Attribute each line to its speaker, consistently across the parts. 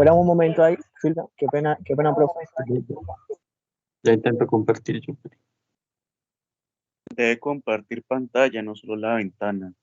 Speaker 1: Espera un momento ahí, Silvia. Qué pena, profe.
Speaker 2: Ya intento compartir yo.
Speaker 3: Debe compartir pantalla, no solo la ventana.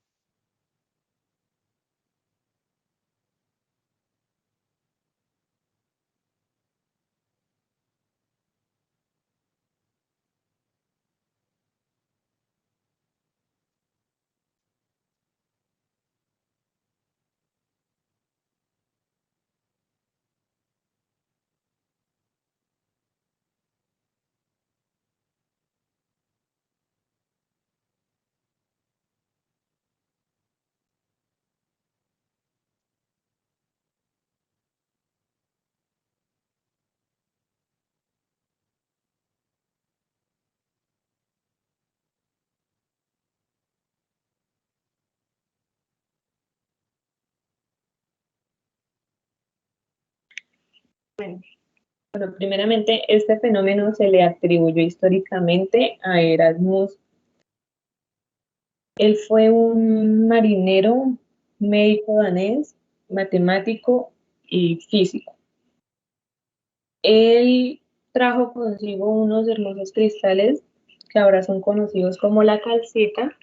Speaker 4: Bueno, primeramente, este fenómeno se le atribuyó históricamente a Erasmus. Él fue un marinero, médico danés, matemático y físico. Él trajo consigo unos hermosos cristales que ahora son conocidos como la calcita,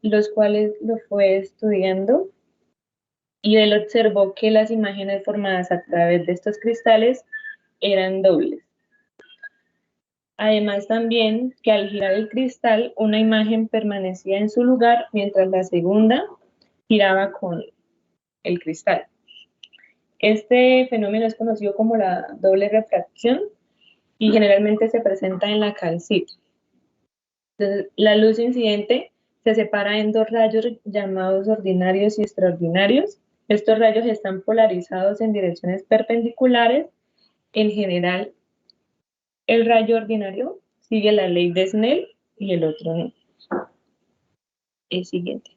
Speaker 4: los cuales lo fue estudiando y él observó que las imágenes formadas a través de estos cristales eran dobles. Además también que al girar el cristal, una imagen permanecía en su lugar mientras la segunda giraba con el cristal. Este fenómeno es conocido como la doble refracción y generalmente se presenta en la calcita. Entonces, la luz incidente se separa en dos rayos llamados ordinarios y extraordinarios. Estos rayos están polarizados en direcciones perpendiculares. En general, el rayo ordinario sigue la ley de Snell y el otro no. El siguiente.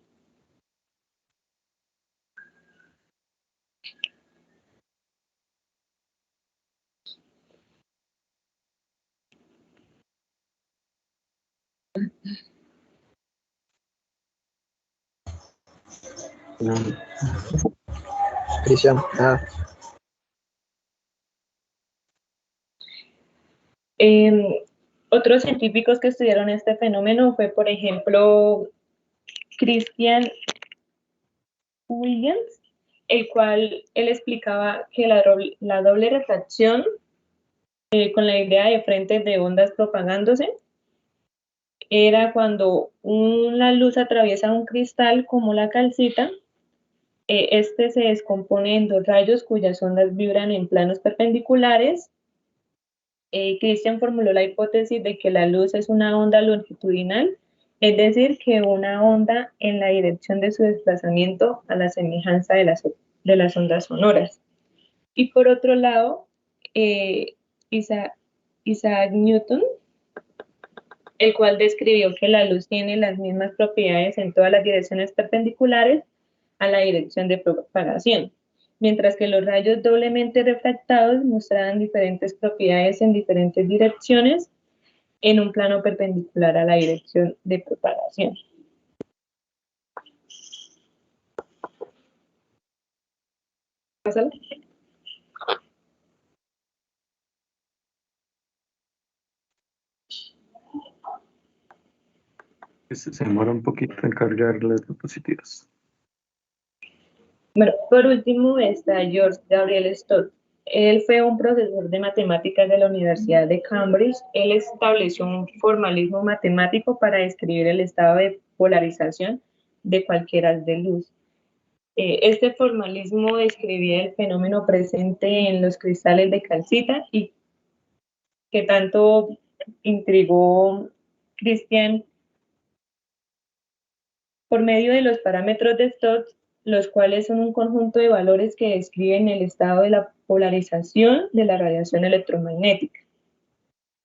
Speaker 2: No,
Speaker 1: Cristian, nada.
Speaker 4: Otros científicos que estudiaron este fenómeno fue, por ejemplo, Christian Huygens, el cual él explicaba que la doble refracción con la idea de frentes de ondas propagándose era cuando una luz atraviesa un cristal como la calcita, este se descompone en dos rayos cuyas ondas vibran en planos perpendiculares. Christian formuló la hipótesis de que la luz es una onda longitudinal, es decir, que una onda en la dirección de su desplazamiento a la semejanza de las ondas sonoras. Y por otro lado, Isaac Newton, el cual describió que la luz tiene las mismas propiedades en todas las direcciones perpendiculares a la dirección de propagación, mientras que los rayos doblemente refractados mostraban diferentes propiedades en diferentes direcciones en un plano perpendicular a la dirección de propagación. Pásala.
Speaker 2: se demora un poquito en cargar las diapositivas.
Speaker 4: Bueno, por último está George Gabriel Stott. Él fue un profesor de matemáticas de la Universidad de Cambridge. Él estableció un formalismo matemático para describir el estado de polarización de cualquier haz de luz. Este formalismo describía el fenómeno presente en los cristales de calcita y que tanto intrigó Christian. Por medio de los parámetros de Stott, los cuales son un conjunto de valores que describen el estado de la polarización de la radiación electromagnética,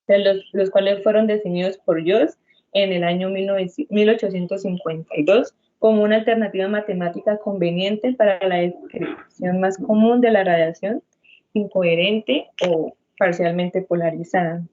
Speaker 4: los cuales fueron definidos por Jost en el año 1852 como una alternativa matemática conveniente para la descripción más común de la radiación incoherente o parcialmente polarizada.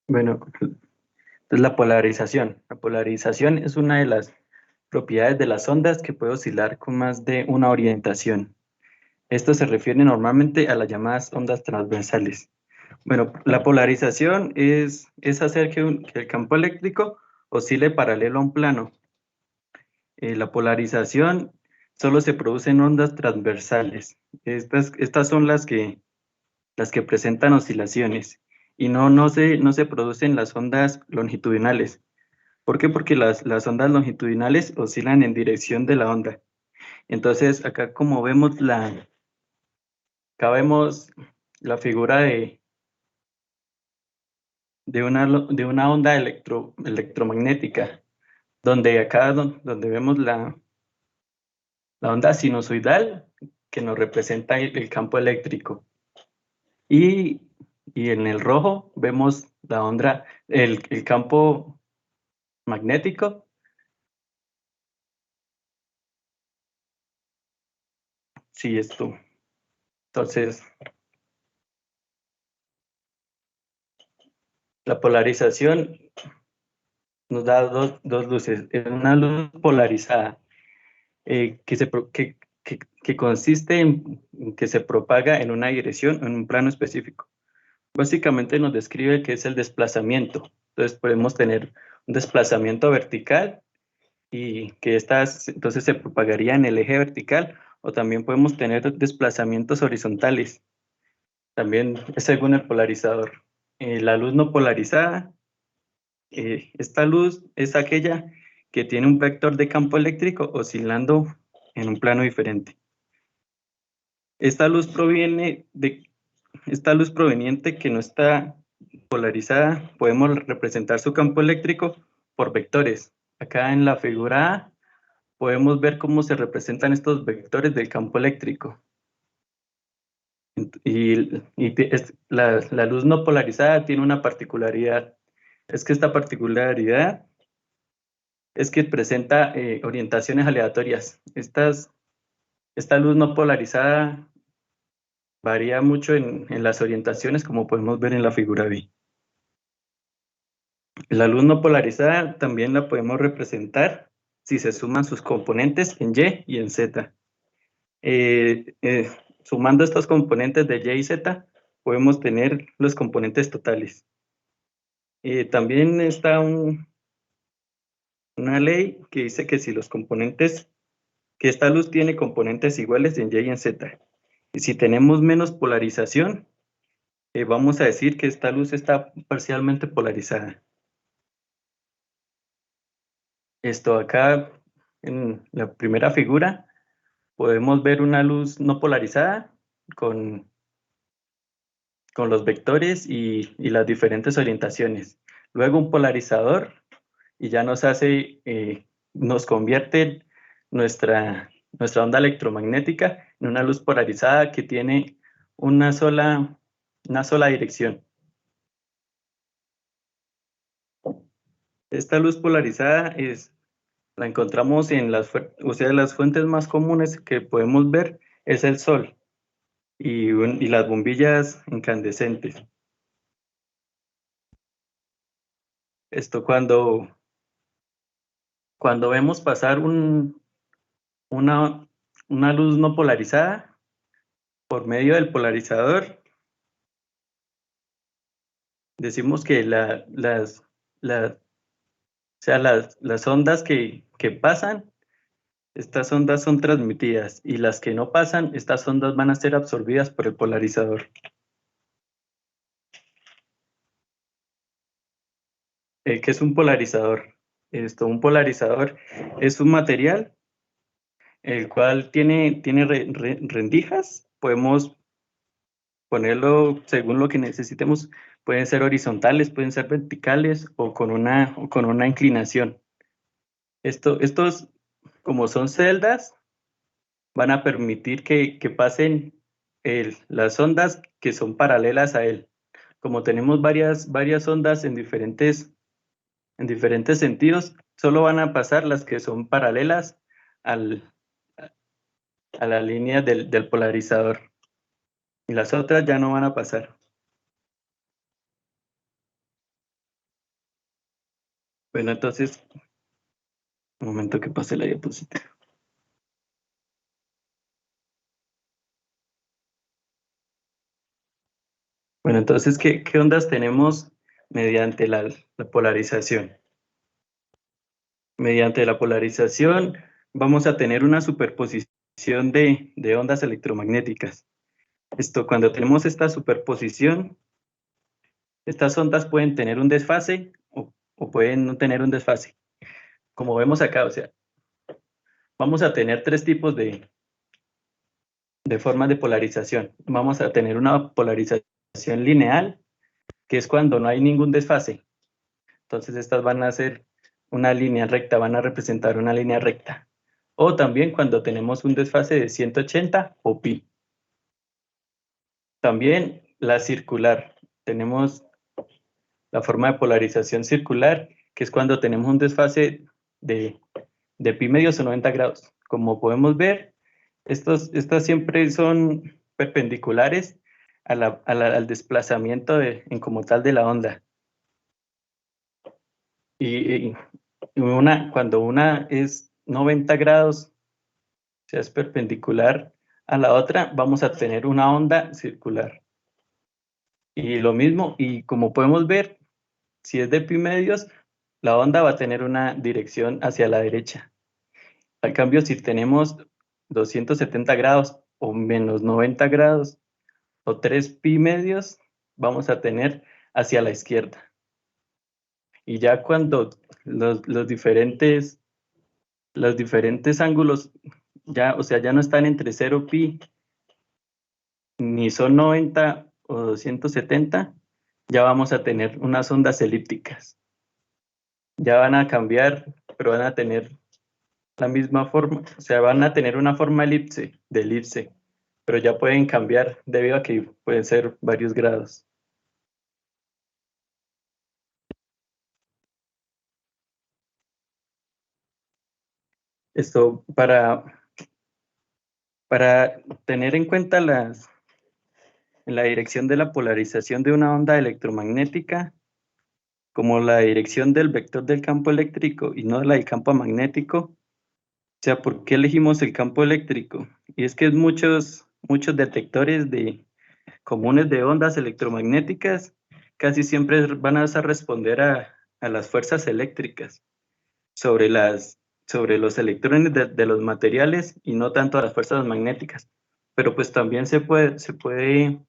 Speaker 2: Bueno, entonces la polarización. La polarización es una de las propiedades de las ondas que puede oscilar con más de una orientación. Esto se refiere normalmente a las llamadas ondas transversales. Bueno, la polarización es hacer que el campo eléctrico oscile paralelo a un plano. La polarización solo se produce en ondas transversales. Estas son las que presentan oscilaciones y no se producen las ondas longitudinales. ¿Por qué? Porque las ondas longitudinales oscilan en dirección de la onda. Entonces, acá como vemos acá vemos la figura de una onda electromagnética, donde acá donde vemos la onda sinusoidal que nos representa el campo eléctrico. Y en el rojo vemos el campo magnético. Sí, esto. Entonces, la polarización nos da dos luces. Una luz polarizada que consiste en que se propaga en una dirección, en un plano específico. Básicamente nos describe qué es el desplazamiento. Entonces podemos tener un desplazamiento vertical y que entonces se propagaría en el eje vertical, o también podemos tener desplazamientos horizontales. También es según el polarizador. La luz no polarizada, esta luz es aquella que tiene un vector de campo eléctrico oscilando en un plano diferente. Esta luz proveniente que no está polarizada, podemos representar su campo eléctrico por vectores. Acá en la figura A podemos ver cómo se representan estos vectores del campo eléctrico. La luz no polarizada tiene una particularidad. Es que esta particularidad es que presenta orientaciones aleatorias. Esta luz no polarizada varía mucho en las orientaciones, como podemos ver en la figura B. La luz no polarizada también la podemos representar si se suman sus componentes en Y y en Z. Sumando estos componentes de Y y Z, podemos tener los componentes totales. También está una ley que dice que si que esta luz tiene componentes iguales en Y y en Z. Y si tenemos menos polarización, vamos a decir que esta luz está parcialmente polarizada. Esto acá, en la primera figura, podemos ver una luz no polarizada con los vectores y las diferentes orientaciones. Luego un polarizador y ya nos convierte nuestra onda electromagnética en una luz polarizada que tiene una sola dirección. Esta luz polarizada la encontramos en las fuentes más comunes que podemos ver es el sol y las bombillas incandescentes. Esto cuando vemos pasar una luz no polarizada por medio del polarizador, decimos que las ondas que pasan, estas ondas son transmitidas, y las que no pasan, estas ondas van a ser absorbidas por el polarizador. ¿Qué es un polarizador? Un polarizador es un material el cual tiene rendijas. Podemos ponerlo según lo que necesitemos. Pueden ser horizontales, pueden ser verticales o con una inclinación. Estos, como son celdas, van a permitir que pasen las ondas que son paralelas a él. Como tenemos varias ondas en diferentes sentidos, solo van a pasar las que son paralelas al a la línea del polarizador. Y las otras ya no van a pasar. Bueno, entonces, un momento que pase la diapositiva. Bueno, entonces, ¿qué ondas tenemos mediante la polarización? Mediante la polarización vamos a tener una superposición de ondas electromagnéticas. Cuando tenemos esta superposición, estas ondas pueden tener un desfase o pueden no tener un desfase. Como vemos acá, o sea, vamos a tener tres tipos de formas de polarización. Vamos a tener una polarización lineal, que es cuando no hay ningún desfase. Entonces estas van a ser una línea recta, van a representar una línea recta. O también cuando tenemos un desfase de 180 o pi. También la circular. Tenemos la forma de polarización circular, que es cuando tenemos un desfase de pi medios o 90 grados. Como podemos ver, estas siempre son perpendiculares al desplazamiento en como tal de la onda. Y cuando una es 90 grados, o sea, es perpendicular a la otra, vamos a tener una onda circular. Y lo mismo, y como podemos ver, si es de pi medios, la onda va a tener una dirección hacia la derecha. Al cambio, si tenemos 270 grados o menos 90 grados o 3 pi medios, vamos a tener hacia la izquierda. Y ya cuando los diferentes ángulos ya, o sea, ya no están entre 0 pi ni son 90 o 270, ya vamos a tener unas ondas elípticas. Ya van a cambiar, pero van a tener la misma forma, o sea, van a tener una forma de elipse, pero ya pueden cambiar debido a que pueden ser varios grados. Esto para tener en cuenta la dirección de la polarización de una onda electromagnética, como la dirección del vector del campo eléctrico y no la del campo magnético. O sea, ¿por qué elegimos el campo eléctrico? Y es que muchos detectores comunes de ondas electromagnéticas casi siempre van a responder a las fuerzas eléctricas sobre los electrones de los materiales y no tanto a las fuerzas magnéticas. Pero pues también se pueden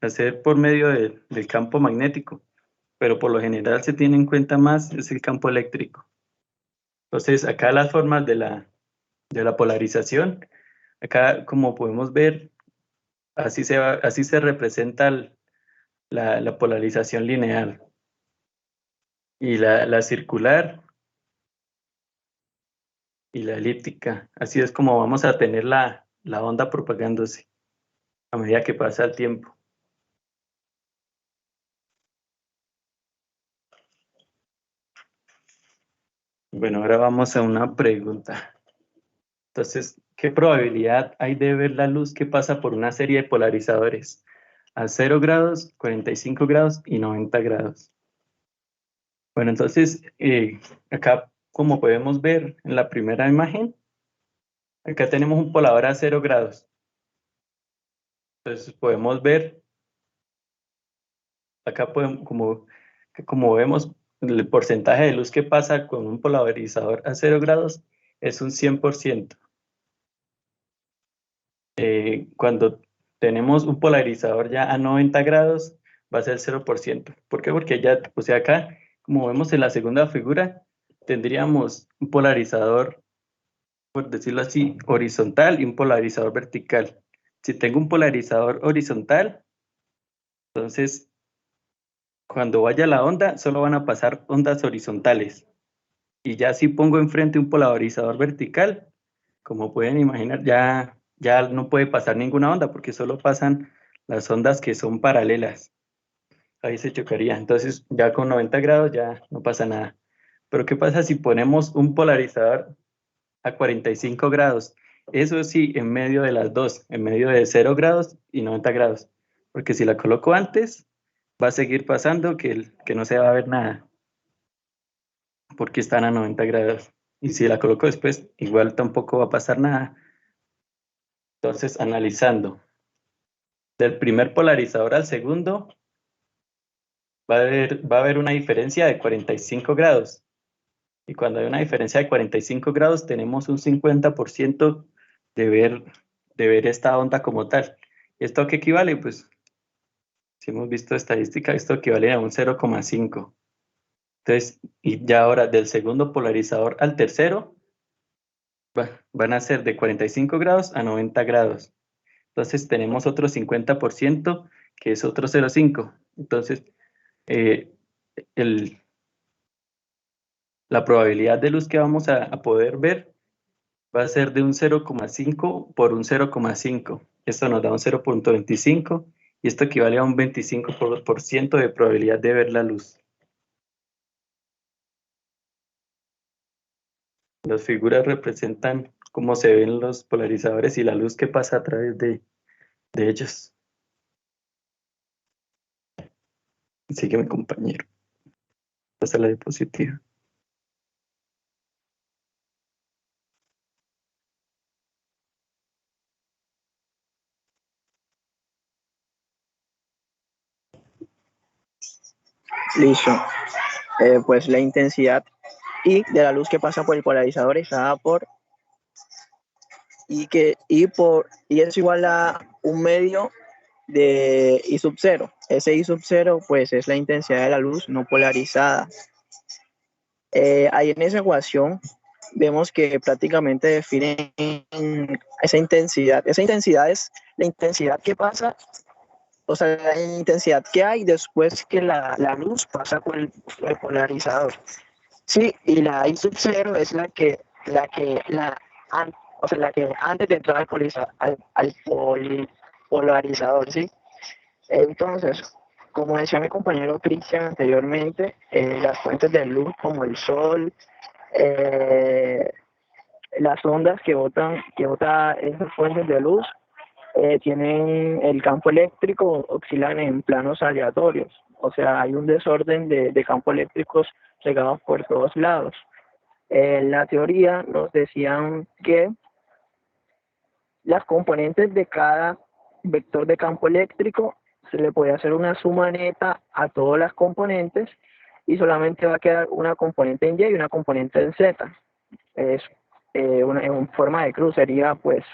Speaker 2: hacer por medio del campo magnético, pero por lo general se tiene en cuenta más es el campo eléctrico. Entonces, acá las formas de la polarización, acá como podemos ver, así se representa la polarización lineal. Y la circular y la elíptica. Así es como vamos a tener la onda propagándose a medida que pasa el tiempo. Bueno, ahora vamos a una pregunta. Entonces, ¿qué probabilidad hay de ver la luz que pasa por una serie de polarizadores a 0 grados, 45 grados y 90 grados? Bueno, entonces, acá, como podemos ver en la primera imagen, acá tenemos un polarizador a 0 grados. Entonces, podemos ver, acá como vemos, el porcentaje de luz que pasa con un polarizador a 0 grados es un 100%. Cuando tenemos un polarizador ya a 90 grados, va a ser 0%. ¿Por qué? Porque ya, o sea, acá, como vemos en la segunda figura, tendríamos un polarizador, por decirlo así, horizontal y un polarizador vertical. Si tengo un polarizador horizontal, entonces cuando vaya la onda, solo van a pasar ondas horizontales. Y ya si pongo enfrente un polarizador vertical, como pueden imaginar, ya no puede pasar ninguna onda porque solo pasan las ondas que son paralelas. Ahí se chocaría. Entonces ya con 90 grados ya no pasa nada. Pero ¿qué pasa si ponemos un polarizador a 45 grados. Eso sí, en medio de las dos, en medio de 0 grados y 90 grados. Porque si la coloco antes, va a seguir pasando que no se va a ver nada. Porque están a 90 grados. Y si la coloco después, igual tampoco va a pasar nada. Entonces, analizando. Del primer polarizador al segundo, va a haber una diferencia de 45 grados. Y cuando hay una diferencia de 45 grados, tenemos un 50% de ver esta onda como tal. ¿Esto a qué equivale? Pues, si hemos visto estadística, esto equivale a un 0,5. Entonces, y ya ahora del segundo polarizador al tercero, van a ser de 45 grados a 90 grados. Entonces, tenemos otro 50%, que es otro 0,5. Entonces, la probabilidad de luz que vamos a poder ver va a ser de un 0,5 por un 0,5. Esto nos da un 0,25 y esto equivale a un 25% de probabilidad de ver la luz. Las figuras representan cómo se ven los polarizadores y la luz que pasa a través de ellos. Sígueme, compañero. Esta es la diapositiva.
Speaker 1: Listo. Pues la intensidad I de la luz que pasa por el polarizador es dada por I es igual a un medio de I sub 0. Ese I sub 0 pues es la intensidad de la luz no polarizada. Ahí en esa ecuación vemos que prácticamente definen esa intensidad. Esa intensidad es la intensidad que pasa, o sea, la intensidad que hay después que la luz pasa por el polarizador. Sí, y la I sub 0 es la que antes de entrar al polarizador, ¿sí? Entonces, como decía mi compañero Cristian anteriormente, las fuentes de luz como el sol, las ondas que botan esas fuentes de luz, tienen el campo eléctrico, oscilan en planos aleatorios. O sea, hay un desorden de campos eléctricos regados por todos lados. En la teoría nos decían que las componentes de cada vector de campo eléctrico se le puede hacer una suma neta a todas las componentes y solamente va a quedar una componente en Y y una componente en Z. Es en forma de cruz, sería pues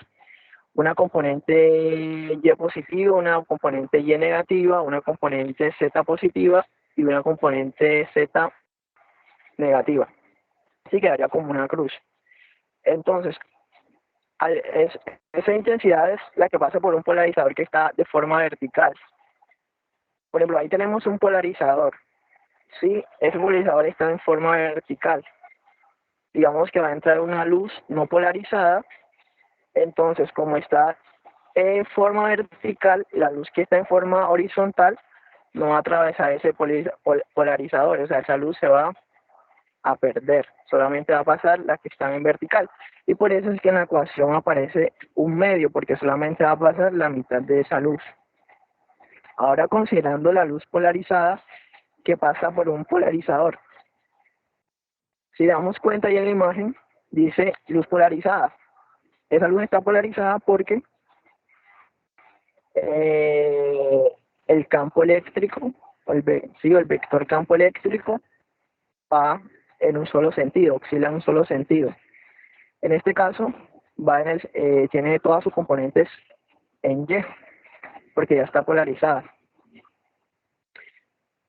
Speaker 1: una componente Y positiva, una componente Y negativa, una componente Z positiva y una componente Z negativa. Así quedaría como una cruz. Entonces, esa intensidad es la que pasa por un polarizador que está de forma vertical. Por ejemplo, ahí tenemos un polarizador. Sí, ese polarizador está en forma vertical. Digamos que va a entrar una luz no polarizada. Entonces, como está en forma vertical, la luz que está en forma horizontal no va a atravesar ese polarizador. O sea, esa luz se va a perder, solamente va a pasar las que están en vertical, y por eso es que en la ecuación aparece un medio, porque solamente va a pasar la mitad de esa luz. Ahora, considerando la luz polarizada que pasa por un polarizador, si damos cuenta ahí en la imagen, dice luz polarizada. Esa luz está polarizada porque el campo eléctrico, el vector campo eléctrico va en un solo sentido, oscila en un solo sentido. En este caso, tiene todas sus componentes en Y, porque ya está polarizada.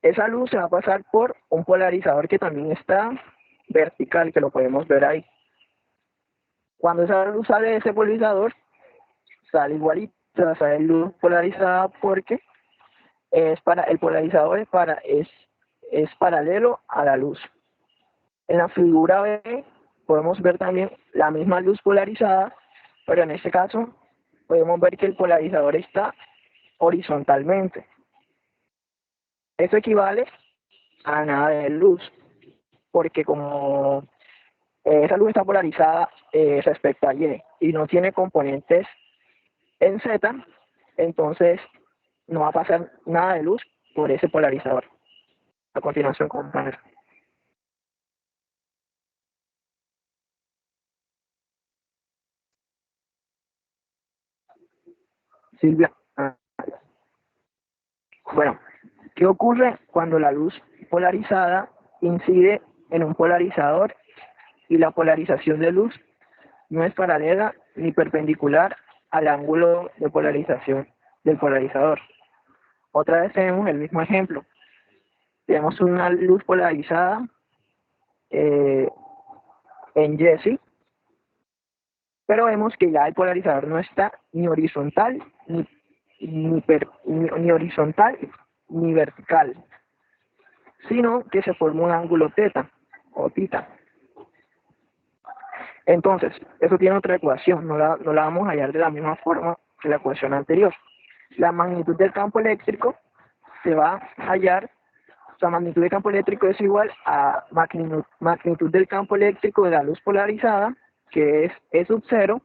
Speaker 1: Esa luz se va a pasar por un polarizador que también está vertical, que lo podemos ver ahí. Cuando esa luz sale de ese polarizador, sale igualita, sale luz polarizada porque el polarizador es paralelo a la luz. En la figura B podemos ver también la misma luz polarizada, pero en este caso podemos ver que el polarizador está horizontalmente. Eso equivale a nada de luz, porque como esa luz está polarizada respecto a Y y no tiene componentes en Z, entonces no va a pasar nada de luz por ese polarizador. A continuación, compañero. Silvia. Bueno, ¿qué ocurre cuando la luz polarizada incide en un polarizador y la polarización de luz no es paralela ni perpendicular al ángulo de polarización del polarizador? Otra vez tenemos el mismo ejemplo. Tenemos una luz polarizada en Y, ¿sí? Pero vemos que ya el polarizador no está ni horizontal ni horizontal ni vertical, sino que se forma un ángulo teta o tita. Entonces, eso tiene otra ecuación, no la vamos a hallar de la misma forma que la ecuación anterior. La magnitud del campo eléctrico se va a hallar, la magnitud del campo eléctrico es igual a magnitud del campo eléctrico de la luz polarizada, que es E sub 0,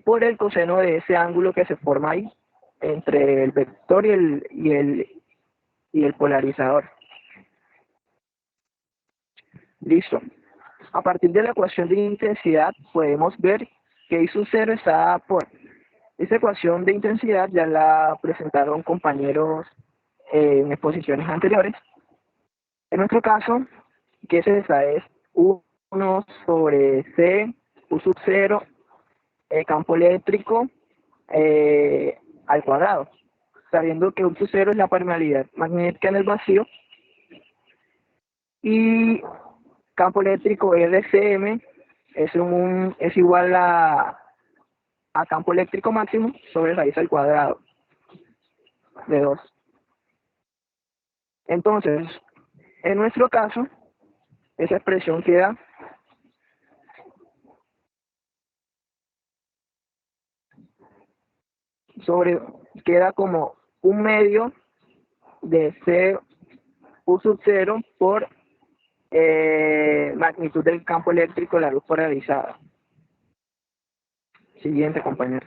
Speaker 1: por el coseno de ese ángulo que se forma ahí, entre el vector y el polarizador. Listo. A partir de la ecuación de intensidad podemos ver que I sub 0 está dada por... Esta ecuación de intensidad ya la presentaron compañeros en exposiciones anteriores. En nuestro caso, ¿qué es esa? Es 1 sobre C, U sub 0, campo eléctrico al cuadrado. Sabiendo que U sub 0 es la permeabilidad magnética en el vacío y campo eléctrico RCM es igual a campo eléctrico máximo sobre raíz al cuadrado de 2. Entonces, en nuestro caso, esa expresión queda como 1/2 de C U sub 0 por magnitud del campo eléctrico de la luz polarizada. Siguiente, compañero.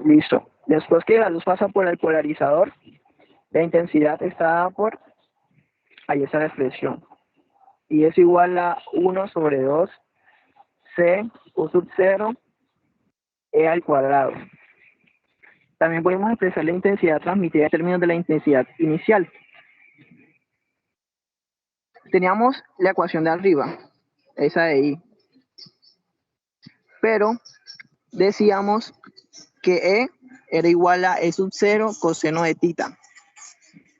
Speaker 1: Listo. Después que la luz pasa por el polarizador, la intensidad está dada por, ahí está la expresión, y es igual a 1 sobre 2 C U sub 0 E al cuadrado. También podemos expresar la intensidad transmitida en términos de la intensidad inicial. Teníamos la ecuación de arriba, esa de I, pero decíamos que E era igual a E sub 0 coseno de tita.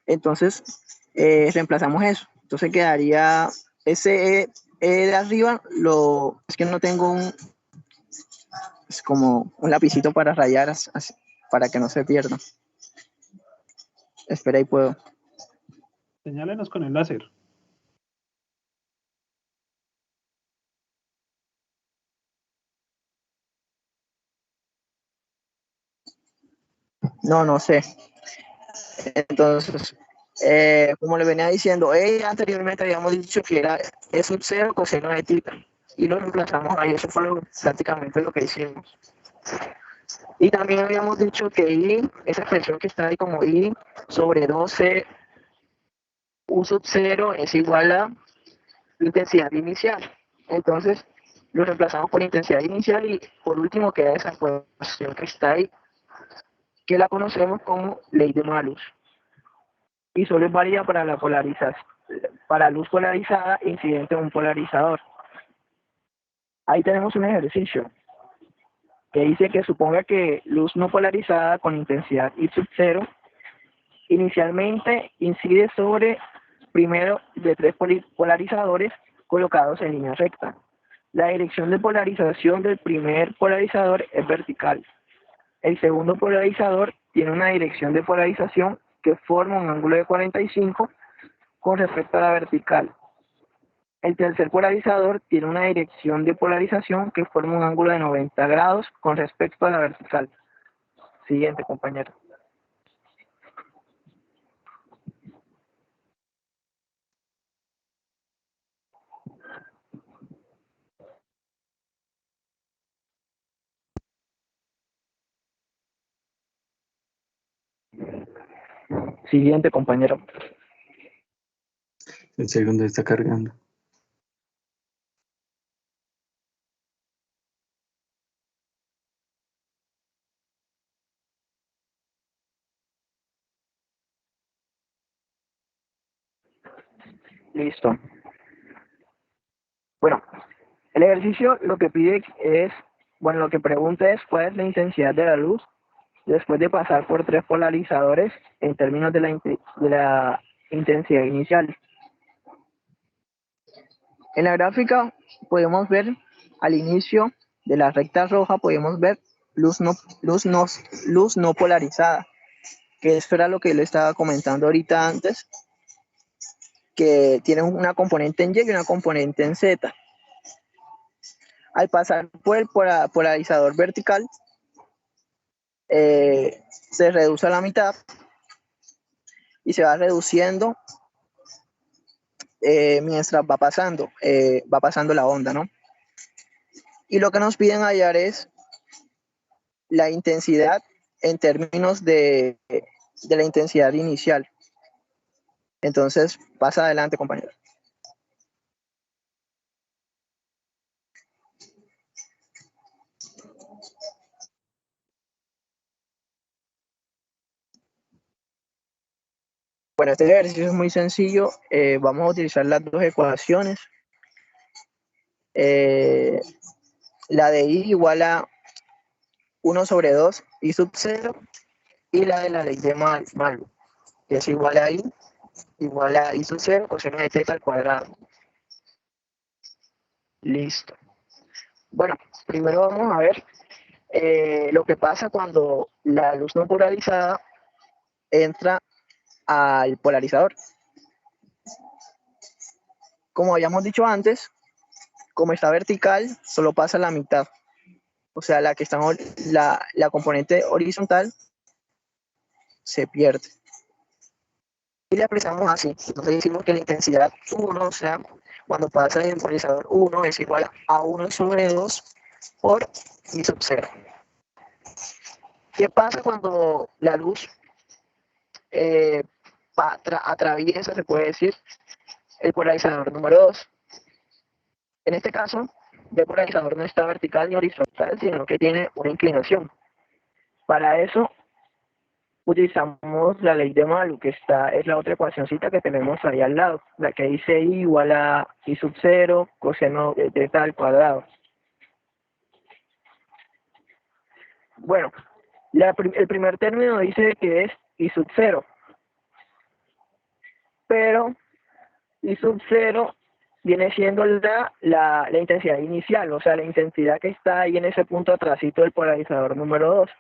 Speaker 1: Entonces, reemplazamos eso. Entonces quedaría ese E de arriba, es que no tengo es como un lapicito para rayar, así, para que no se pierda. Espera, ahí puedo.
Speaker 5: Señálenos con el láser.
Speaker 1: No sé. Entonces, como le venía diciendo, anteriormente habíamos dicho que era E sub 0 coseno de tita. Y lo reemplazamos ahí, eso fue prácticamente lo que hicimos. Y también habíamos dicho que I, esa expresión que está ahí como I sobre 12 U sub 0 es igual a intensidad inicial. Entonces, lo reemplazamos por intensidad inicial y por último queda esa ecuación que está ahí, que la conocemos como ley de Malus. Y solo es válida para la polarización, para luz polarizada incidente en un polarizador. Ahí tenemos un ejercicio que dice que suponga que luz no polarizada con intensidad I sub 0 inicialmente incide sobre primero de 3 polarizadores colocados en línea recta. La dirección de polarización del primer polarizador es vertical. El segundo polarizador tiene una dirección de polarización que forma un ángulo de 45 con respecto a la vertical. El tercer polarizador tiene una dirección de polarización que forma un ángulo de 90 grados con respecto a la vertical. Siguiente, compañero. Siguiente, compañero.
Speaker 2: El segundo está cargando.
Speaker 1: Listo. Bueno, el ejercicio lo que pide es, bueno, lo que pregunta es cuál es la intensidad de la luz después de pasar por 3 polarizadores en términos de la intensidad inicial. En la gráfica podemos ver al inicio de la recta roja, podemos ver luz no polarizada, que eso era lo que le estaba comentando ahorita antes, que tiene una componente en Y y una componente en Z. Al pasar por el polarizador vertical, se reduce a la mitad y se va reduciendo mientras va pasando la onda, ¿no? Y lo que nos piden hallar es la intensidad en términos de la intensidad inicial. Entonces, pasa adelante, compañero. Bueno, este ejercicio es muy sencillo. Vamos a utilizar las dos ecuaciones. La de I igual a 1 sobre 2 I sub 0 y la de la ley de Malus, que es igual a I sub 0 coseno de θ al cuadrado. Listo. Bueno, primero vamos a ver lo que pasa cuando la luz no polarizada entra al polarizador. Como habíamos dicho antes, como está vertical, solo pasa la mitad. O sea, la que está la componente horizontal se pierde. Y la expresamos así. Entonces decimos que la intensidad 1, o sea, cuando pasa el polarizador 1 es igual a 1 sobre 2 por I sub 0. ¿Qué pasa cuando la luz atraviesa, se puede decir, el polarizador número 2? En este caso, el polarizador no está vertical ni horizontal, sino que tiene una inclinación. Para eso, utilizamos la ley de Malus, que es la otra ecuacióncita que tenemos ahí al lado, la que dice I igual a I sub 0 coseno de θ al cuadrado. Bueno, el primer término dice que es I sub 0, pero I sub 0 viene siendo la intensidad inicial, o sea, la intensidad que está ahí en ese punto atrásito del polarizador número 2.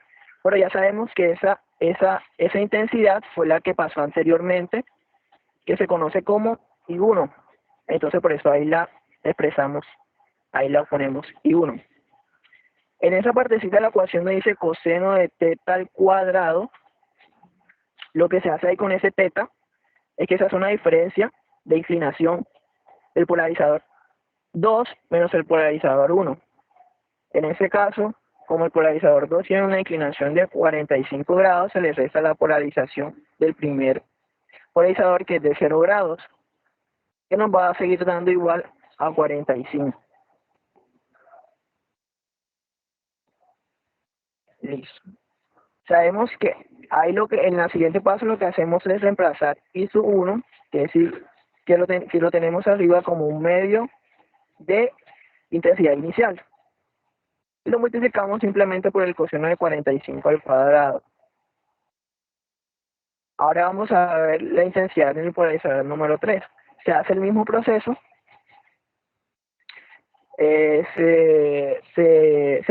Speaker 1: Pero ya sabemos que esa intensidad fue la que pasó anteriormente, que se conoce como I1. Entonces por eso ahí la expresamos, ahí la ponemos I1. En esa partecita de la ecuación me dice coseno de θ al cuadrado. Lo que se hace ahí con ese θ es que esa es una diferencia de inclinación del polarizador 2 menos el polarizador 1. En ese caso, como el polarizador 2 tiene una inclinación de 45 grados, se le resta la polarización del primer polarizador, que es de 0 grados, que nos va a seguir dando igual a 45. Listo. Sabemos que ahí en el siguiente paso lo que hacemos es reemplazar I sub 1, que es que lo tenemos arriba como un medio de intensidad inicial. Y lo multiplicamos simplemente por el coseno de 45 al cuadrado. Ahora vamos a ver la intensidad en el polarizador número 3. Se hace el mismo proceso. se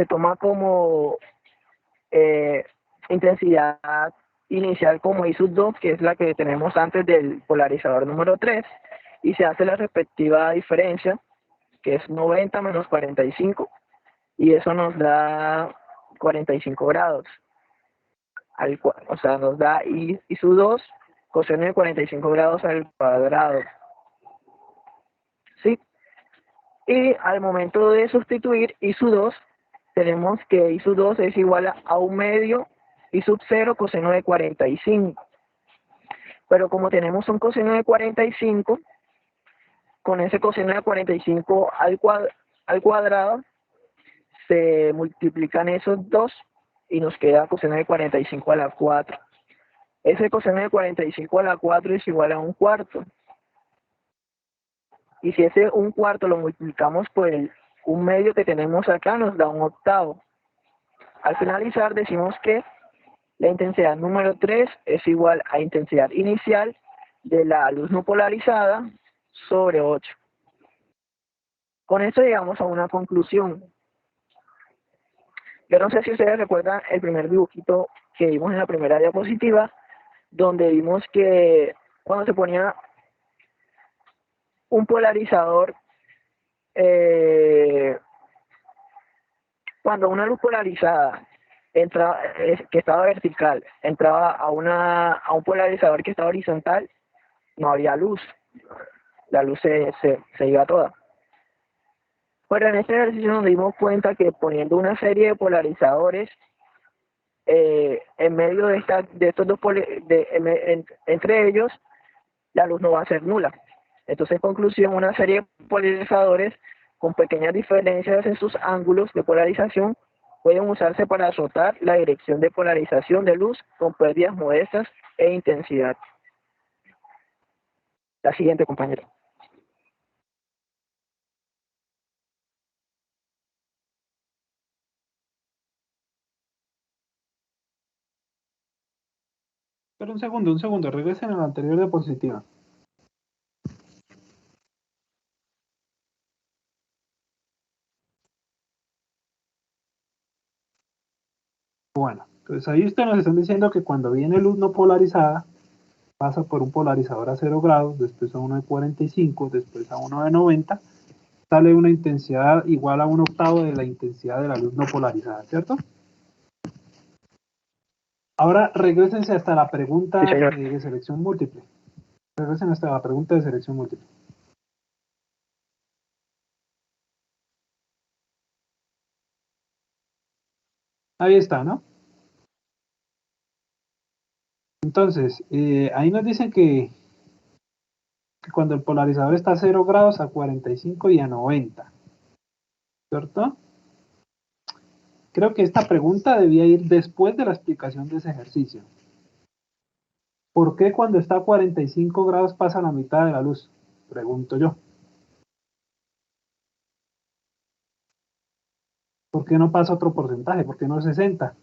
Speaker 1: toma como intensidad inicial como I sub 2, que es la que tenemos antes del polarizador número 3, y se hace la respectiva diferencia, que es 90 menos 45, y eso nos da 45 grados. O sea, nos da I sub 2 coseno de 45 grados al cuadrado. ¿Sí? Y al momento de sustituir I sub 2, tenemos que I sub 2 es igual a 1 medio I sub 0 coseno de 45. Pero como tenemos un coseno de 45, con ese coseno de 45 al cuadrado, se multiplican esos dos y nos queda coseno de 45 a la 4. Ese coseno de 45 a la 4 es igual a 1/4. Y si ese 1/4 lo multiplicamos por el 1 medio que tenemos acá, nos da 1/8. Al finalizar decimos que la intensidad número 3 es igual a intensidad inicial de la luz no polarizada sobre 8. Con esto llegamos a una conclusión. Yo no sé si ustedes recuerdan el primer dibujito que vimos en la primera diapositiva, donde vimos que cuando se ponía un polarizador, cuando una luz polarizada entraba, que estaba vertical, entraba a un polarizador que estaba horizontal, no había luz. La luz se iba toda. Pero en este ejercicio nos dimos cuenta que poniendo una serie de polarizadores en medio de estos dos entre ellos, la luz no va a ser nula. Entonces, en conclusión, una serie de polarizadores con pequeñas diferencias en sus ángulos de polarización pueden usarse para azotar la dirección de polarización de luz con pérdidas modestas e intensidad. La siguiente, compañero.
Speaker 5: Pero un segundo, regresen a la anterior diapositiva. Bueno, entonces ahí ustedes nos están diciendo que cuando viene luz no polarizada, pasa por un polarizador a 0 grados, después a uno de 45, después a uno de 90, sale una intensidad igual a 1/8 de la intensidad de la luz no polarizada, ¿cierto? Ahora regresense hasta la pregunta
Speaker 1: Sí, señor.
Speaker 5: de selección múltiple. Regresen hasta la pregunta de selección múltiple. Ahí está, ¿no? Entonces, ahí nos dicen que cuando el polarizador está a 0 grados, a 45 y a 90, ¿cierto? Creo que esta pregunta debía ir después de la explicación de ese ejercicio. ¿Por qué cuando está a 45 grados pasa la mitad de la luz? Pregunto yo. ¿Por qué no pasa otro porcentaje? ¿Por qué no 60?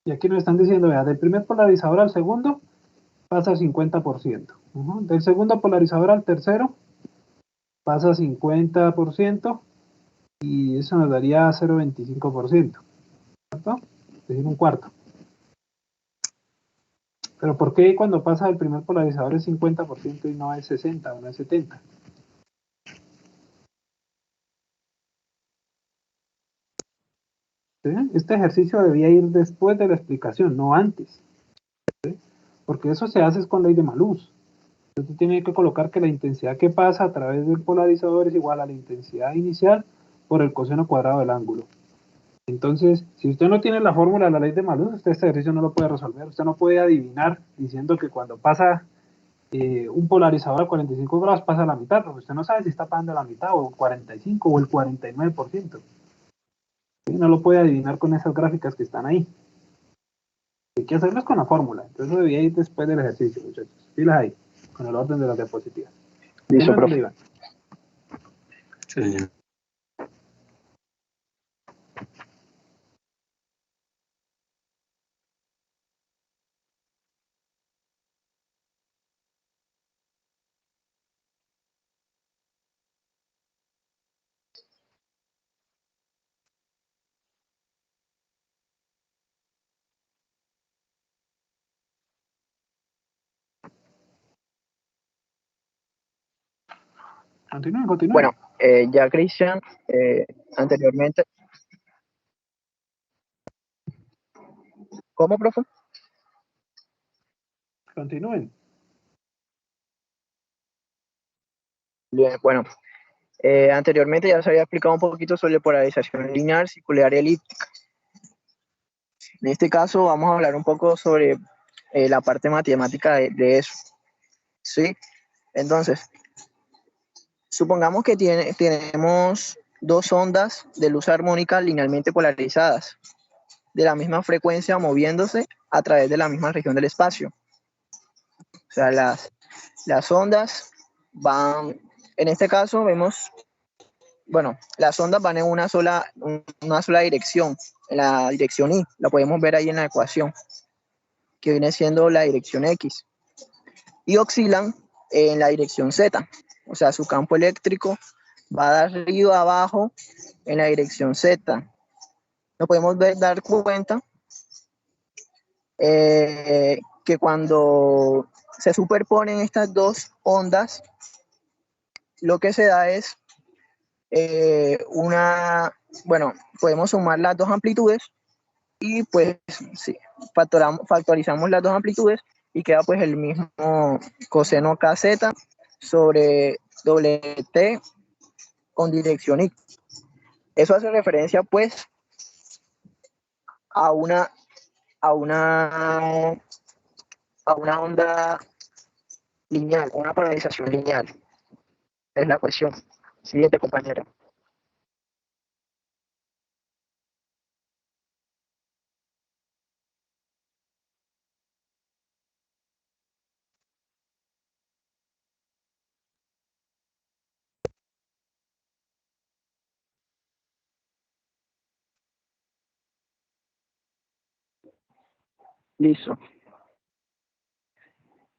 Speaker 5: Y aquí nos están diciendo, vea, del primer polarizador al segundo pasa 50%. Del segundo polarizador al tercero pasa 50%. Y eso nos daría 0,25%, ¿cierto? Es decir, 1/4. Pero ¿por qué cuando pasa el primer polarizador es 50% y no es 60 o no es 70? ¿Sí? Este ejercicio debía ir después de la explicación, no antes. ¿Sí? Porque eso se hace con ley de Malus. Usted tiene que colocar que la intensidad que pasa a través del polarizador es igual a la intensidad inicial por el coseno cuadrado del ángulo. Entonces, si usted no tiene la fórmula de la ley de Malus, usted este ejercicio no lo puede resolver. Usted no puede adivinar diciendo que cuando pasa un polarizador a 45 grados pasa a la mitad, porque usted no sabe si está pasando a la mitad o el 45 o el 49%. ¿Sí? No lo puede adivinar con esas gráficas que están ahí. Hay que hacerlas con la fórmula. Entonces eso debía ir después del ejercicio, muchachos. Filas ahí, con el orden de las diapositivas.
Speaker 1: Listo, profe.
Speaker 2: Sí, señor.
Speaker 5: Continúen.
Speaker 1: Bueno, ya Cristian anteriormente. ¿Cómo, profe?
Speaker 5: Continúen.
Speaker 1: Bien, bueno, anteriormente ya se había explicado un poquito sobre polarización lineal, circular y elíptica. En este caso vamos a hablar un poco sobre la parte matemática de eso. ¿Sí? Entonces, supongamos que tenemos dos ondas de luz armónica linealmente polarizadas, de la misma frecuencia moviéndose a través de la misma región del espacio. O sea, las ondas van, en este caso vemos, bueno, las ondas van en una sola dirección, en la dirección Y, la podemos ver ahí en la ecuación, que viene siendo la dirección X, y oscilan en la dirección Z, o sea, su campo eléctrico va de arriba a abajo en la dirección Z. Nos podemos dar cuenta que cuando se superponen estas dos ondas, lo que se da es bueno, podemos sumar las dos amplitudes y pues sí, factorizamos las dos amplitudes y queda pues el mismo coseno KZ sobre WT con dirección Y. Eso hace referencia pues a una a una a una onda lineal, una polarización lineal. Es la cuestión. Siguiente, compañera. Listo.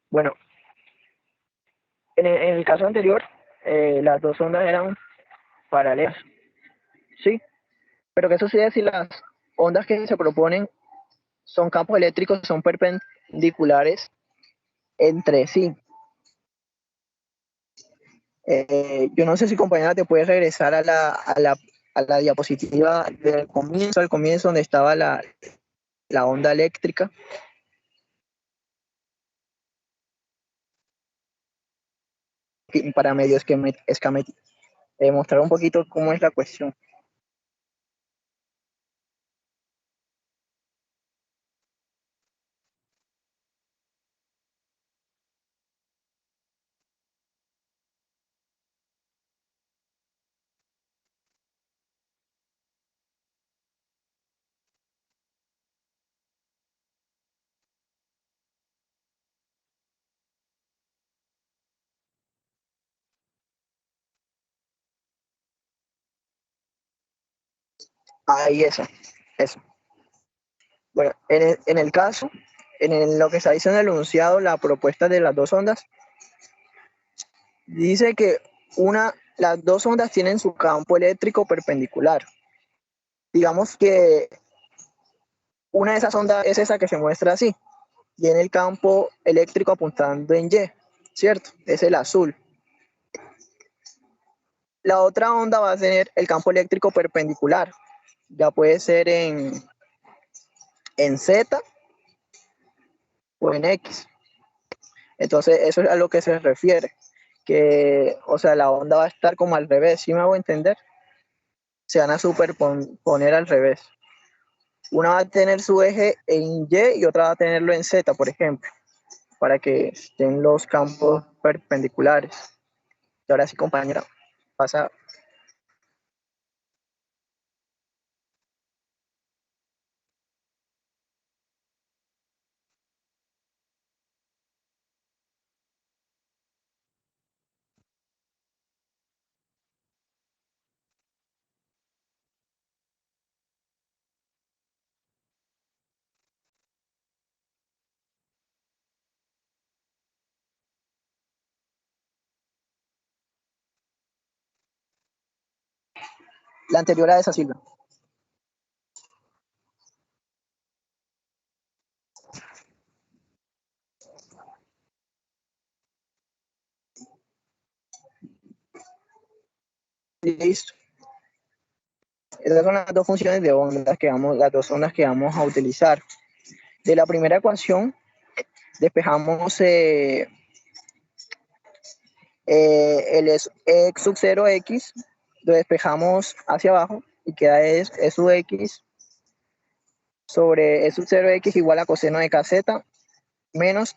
Speaker 1: Bueno, en el caso anterior, las dos ondas eran paralelas, ¿sí? Pero que eso sí es si las ondas que se proponen son campos eléctricos, son perpendiculares entre sí. Yo no sé si, compañera, te puedes regresar a la diapositiva del comienzo, al comienzo donde estaba la onda eléctrica. Para medio mostrar un poquito cómo es la cuestión. Ahí eso. Bueno, en el caso, lo que está diciendo el enunciado, la propuesta de las dos ondas, dice que las dos ondas tienen su campo eléctrico perpendicular. Digamos que una de esas ondas es esa que se muestra así, tiene el campo eléctrico apuntando en Y, ¿cierto? Es el azul. La otra onda va a tener el campo eléctrico perpendicular, ya puede ser en Z o en X. Entonces, eso es a lo que se refiere, que, o sea, la onda va a estar como al revés, ¿sí me hago entender? Se van a superponer al revés. Una va a tener su eje en Y y otra va a tenerlo en Z, por ejemplo, para que estén los campos perpendiculares. Y ahora sí, compañera, pasa. La anterior a esa, Silvia. Listo. Estas son las dos funciones de ondas las dos ondas que vamos a utilizar. De la primera ecuación, despejamos el x sub 0x, lo despejamos hacia abajo y queda e sub x sobre e sub 0x igual a coseno de kz menos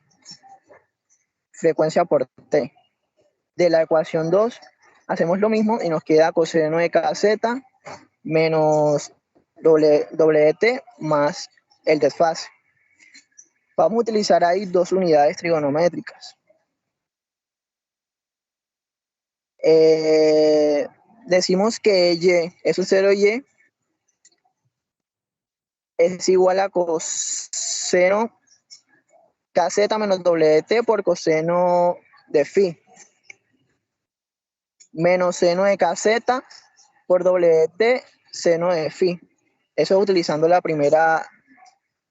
Speaker 1: frecuencia por t. De la ecuación 2, hacemos lo mismo y nos queda coseno de kz menos wt más el desfase. Vamos a utilizar ahí dos unidades trigonométricas. Decimos que y, eso 0y, es igual a coseno kz menos wt por coseno de phi, menos seno de kz por wt seno de phi. Eso utilizando la primera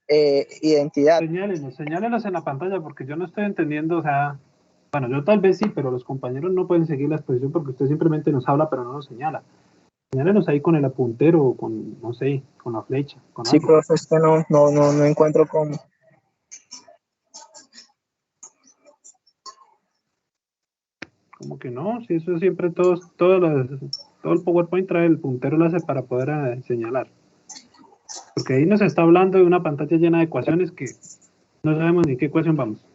Speaker 1: identidad.
Speaker 5: Señálenos en la pantalla porque yo no estoy entendiendo, o sea, bueno, yo tal vez sí, pero los compañeros no pueden seguir la exposición porque usted simplemente nos habla pero no nos señala. Señálenos ahí con el apuntero o con, no sé, con la flecha. Con
Speaker 1: Sí,
Speaker 5: algo.
Speaker 1: profe, es que no encuentro cómo.
Speaker 5: Como que no, si eso siempre todo el PowerPoint trae el puntero láser para poder señalar. Porque ahí nos está hablando de una pantalla llena de ecuaciones que no sabemos ni qué ecuación vamos.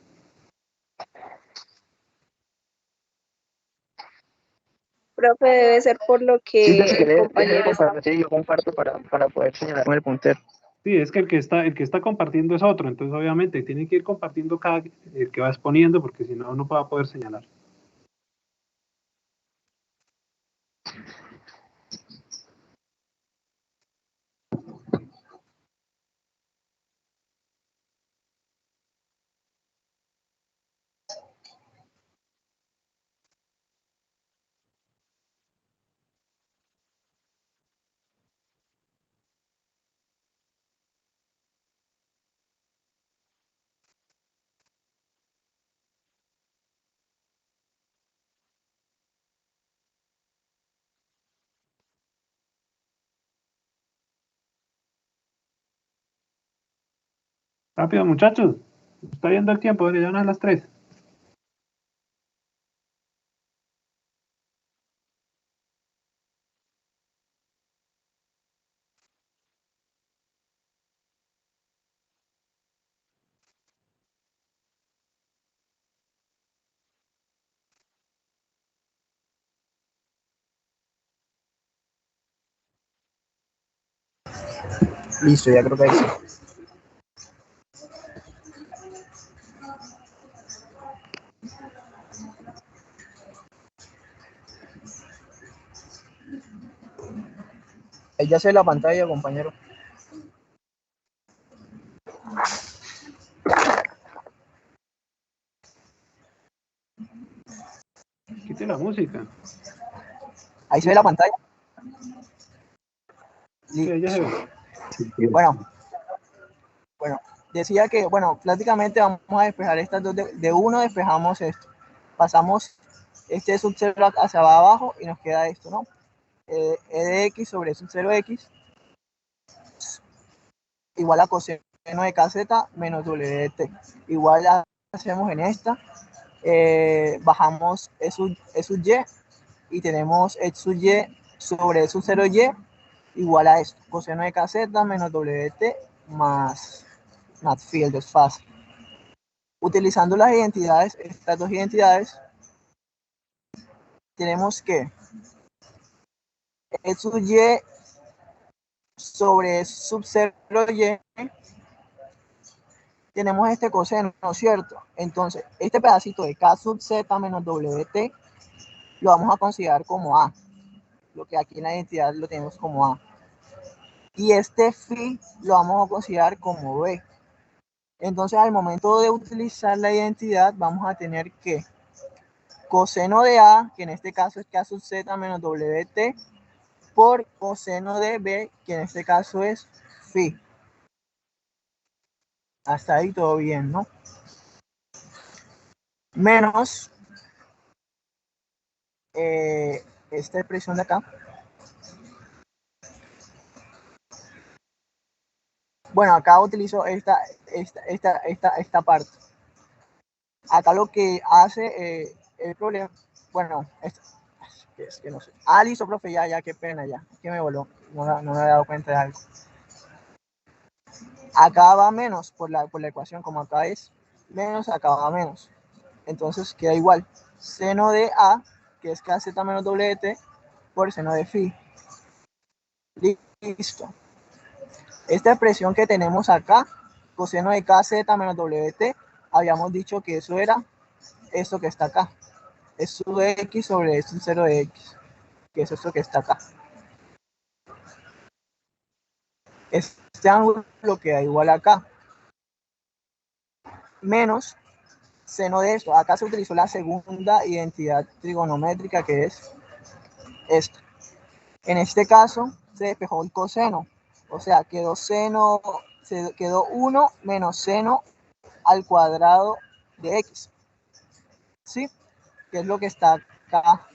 Speaker 6: Profe, debe ser por lo
Speaker 1: Sí,
Speaker 6: que
Speaker 1: si
Speaker 6: el
Speaker 1: quieres,
Speaker 6: compañero está...
Speaker 1: compartir, yo comparto para poder señalar con el puntero.
Speaker 5: Sí, es que el que está compartiendo es otro, entonces obviamente tiene que ir compartiendo el que va exponiendo porque si no, no va a poder señalar. Rápido, muchachos. Está yendo el tiempo, ya van a las 3.
Speaker 1: Listo, ya creo que ahí sí. Ahí ya se ve la pantalla, compañero.
Speaker 5: Quite la música.
Speaker 1: Ahí se ve la pantalla.
Speaker 5: Sí, ya se ve.
Speaker 1: Bueno, decía que, bueno, prácticamente vamos a despejar estas dos. De uno despejamos esto. Pasamos este sub 0 hacia abajo y nos queda esto, ¿no? E de x sobre sub 0x igual a coseno de kz menos w de t. Igual hacemos en esta. Bajamos e sub y y tenemos x sub y sobre sub 0y igual a esto, coseno de kz menos wt más phi, el desfase. Utilizando las identidades, estas dos identidades, tenemos que x sub y sobre sub 0y tenemos este coseno, ¿no es cierto? Entonces, este pedacito de k sub z menos wt lo vamos a considerar como a. Lo que aquí en la identidad lo tenemos como a. Y este phi lo vamos a considerar como b. Entonces, al momento de utilizar la identidad, vamos a tener que coseno de a, que en este caso es k sub z menos wt, por coseno de b, que en este caso es phi. Hasta ahí todo bien, ¿no? Menos
Speaker 7: esta expresión de acá. Bueno, acá utilizo esta parte. Acá lo que hace el problema, bueno, es que no sé. Ah, listo, profe, ya, qué pena, ya, que me voló, no me había dado cuenta de algo. Acá va menos por la ecuación, como acá es menos, acá va menos. Entonces queda igual, seno de A, que es KZ menos WT, por seno de phi. Listo. Esta expresión que tenemos acá, coseno de KZ menos WT, habíamos dicho que eso era esto que está acá. Es su de X sobre es 0 de X, que es esto que está acá. Este ángulo queda igual acá. Menos seno de esto. Acá se utilizó la segunda identidad trigonométrica, que es esta. En este caso se despejó el coseno. O sea, quedó 1 menos seno al cuadrado de X. ¿Sí? Que es lo que está acá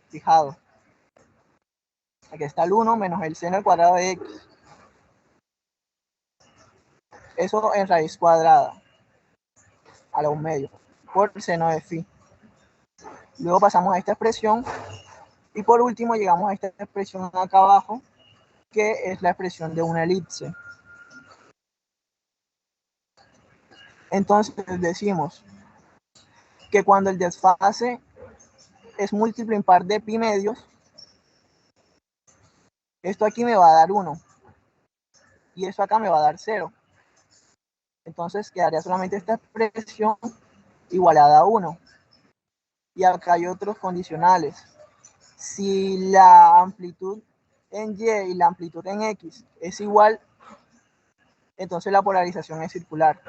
Speaker 7: fijado. Aquí está el 1 menos el seno al cuadrado de X. Eso en raíz cuadrada a la 1/2 por seno de phi. Luego pasamos a esta expresión y por último llegamos a esta expresión acá abajo, que es la expresión de una elipse. Entonces decimos que cuando el desfase es múltiplo impar de pi medios, esto aquí me va a dar 1 y esto acá me va a dar 0. Entonces quedaría solamente esta expresión igualada a 1. Y acá hay otros condicionales. Si la amplitud en Y y la amplitud en X es igual, entonces la polarización es circular.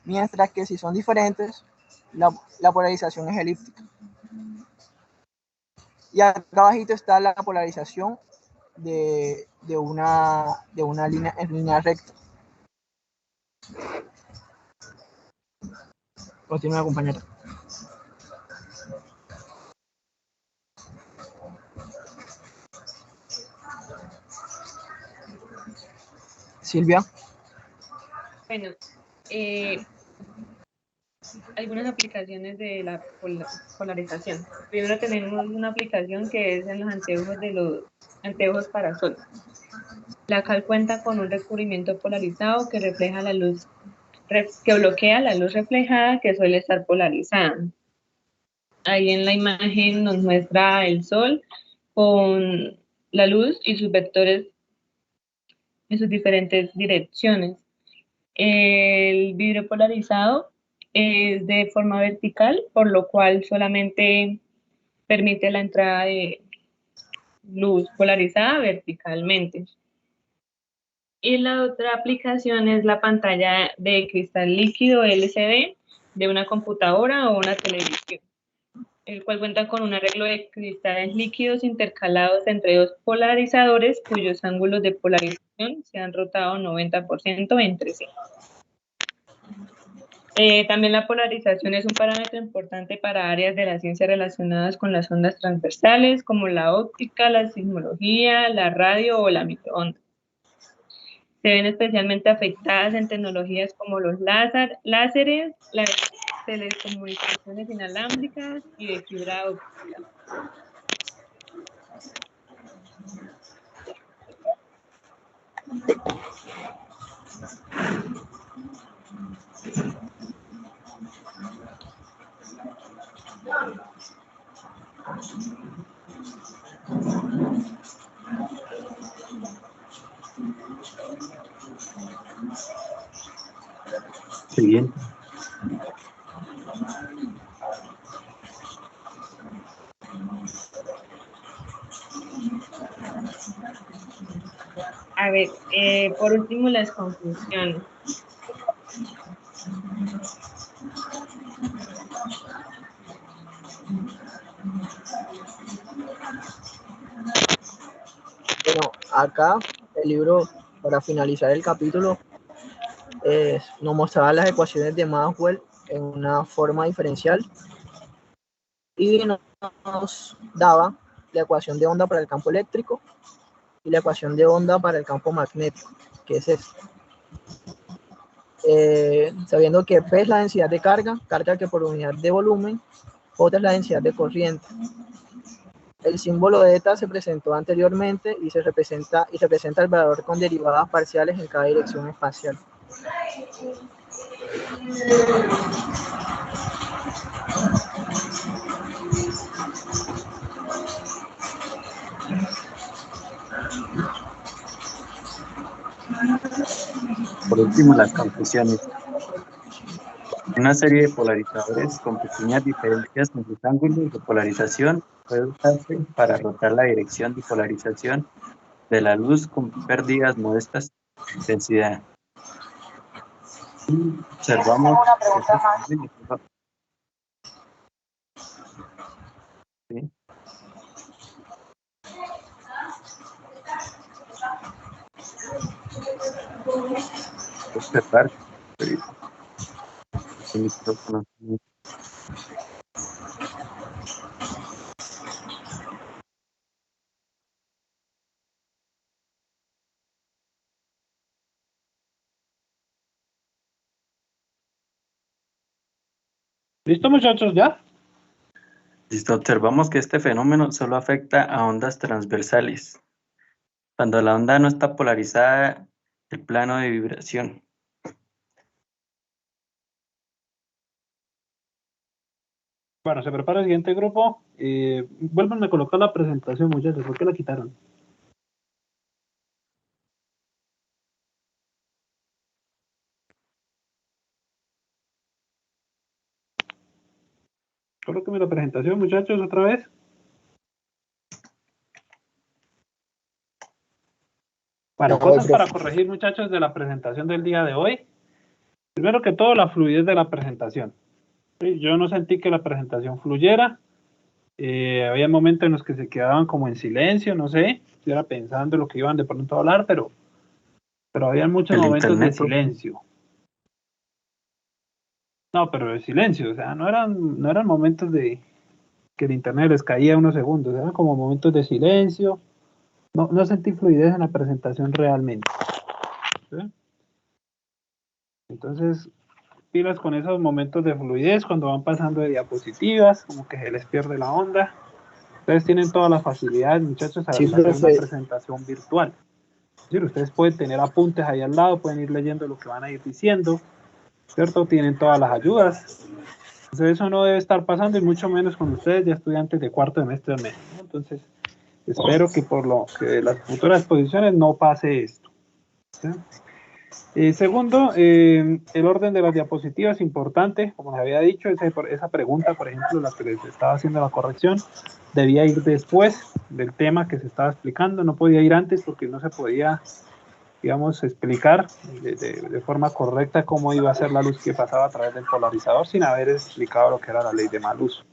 Speaker 7: Mientras que si son diferentes, la polarización es elíptica. Y acá abajito está la polarización de una línea en línea recta. Continúa, compañera. Silvia.
Speaker 4: Bueno, algunas aplicaciones de la polarización. Primero tenemos una aplicación que es en los anteojos para sol. La cal cuenta con un recubrimiento polarizado que refleja la luz, que bloquea la luz reflejada que suele estar polarizada. Ahí en la imagen nos muestra el sol con la luz y sus vectores en sus diferentes direcciones. El vidrio polarizado es de forma vertical, por lo cual solamente permite la entrada de luz polarizada verticalmente. Y la otra aplicación es la pantalla de cristal líquido LCD de una computadora o una televisión, el cual cuenta con un arreglo de cristales líquidos intercalados entre dos polarizadores cuyos ángulos de polarización se han rotado 90% entre sí. También la polarización es un parámetro importante para áreas de la ciencia relacionadas con las ondas transversales, como la óptica, la sismología, la radio o la microondas. Se ven especialmente afectadas en tecnologías como los láseres, las telecomunicaciones inalámbricas y de fibra óptica.
Speaker 2: Siguiente.
Speaker 4: A ver, por último las conclusiones.
Speaker 7: Bueno, acá el libro, para finalizar el capítulo, nos mostraba las ecuaciones de Maxwell en una forma diferencial y nos daba la ecuación de onda para el campo eléctrico y la ecuación de onda para el campo magnético, que es esta. Sabiendo que P es la densidad de carga que por unidad de volumen, J es la densidad de corriente. El símbolo de eta se presentó anteriormente y representa el valor con derivadas parciales en cada dirección espacial.
Speaker 2: Por último, las conclusiones. Una serie de polarizadores con pequeñas diferencias en sus ángulos de polarización puede usarse para rotar la dirección de polarización de la luz con pérdidas modestas de intensidad. Y observamos ¿sí? Observar el micrófono.
Speaker 5: ¿Listo, muchachos, ya?
Speaker 2: Listo, observamos que este fenómeno solo afecta a ondas transversales. Cuando la onda no está polarizada, el plano de vibración.
Speaker 5: Bueno, se prepara el siguiente grupo. Vuelvan a colocar la presentación, muchachos. ¿Por qué la quitaron? Colóquenme la presentación, muchachos, otra vez. Bueno, cosas para corregir, muchachos, de la presentación del día de hoy. Primero que todo, la fluidez de la presentación. ¿Sí? Yo no sentí que la presentación fluyera. Había momentos en los que se quedaban como en silencio, no sé, estuviera pensando lo que iban de pronto a hablar, pero había muchos
Speaker 2: El
Speaker 5: momentos
Speaker 2: internet,
Speaker 5: de silencio. No, pero de silencio, o sea, no eran momentos de que el internet les caía unos segundos, eran como momentos de silencio. No sentí fluidez en la presentación realmente. ¿Sí? Entonces, pilas con esos momentos de fluidez cuando van pasando de diapositivas, como que se les pierde la onda. Ustedes tienen todas las facilidades, muchachos, a hacer una presentación virtual. Es decir, ustedes pueden tener apuntes ahí al lado, pueden ir leyendo lo que van a ir diciendo, ¿cierto? Tienen todas las ayudas. Entonces eso no debe estar pasando, y mucho menos con ustedes, ya estudiantes de cuarto semestre de medio, ¿no? Entonces, espero que por lo que las futuras exposiciones no pase esto. ¿Sí? Segundo, el orden de las diapositivas es importante, como les había dicho, esa pregunta, por ejemplo, la que les estaba haciendo la corrección, debía ir después del tema que se estaba explicando, no podía ir antes porque no se podía, digamos, explicar de forma correcta cómo iba a ser la luz que pasaba a través del polarizador sin haber explicado lo que era la ley de Malus.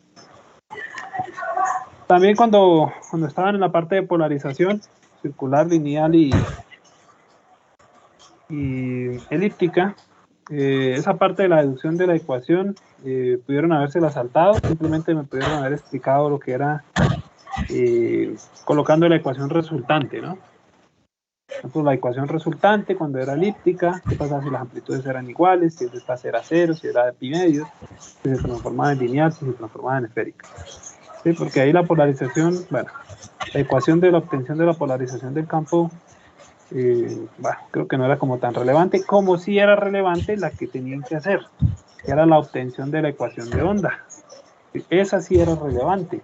Speaker 5: También cuando estaban en la parte de polarización circular, lineal y elíptica, esa parte de la deducción de la ecuación pudieron habérsela saltado, simplemente me pudieron haber explicado lo que era colocando la ecuación resultante, ¿no? Entonces, la ecuación resultante cuando era elíptica, qué pasa si las amplitudes eran iguales, si esta era cero, si era de pi medios, si se transformaba en lineal, si se transformaba en esférica. ¿Sí? Porque ahí la polarización, bueno, la ecuación de la obtención de la polarización del campo, bueno, creo que no era como tan relevante, como sí era relevante la que tenían que hacer, que era la obtención de la ecuación de onda. Esa sí era relevante.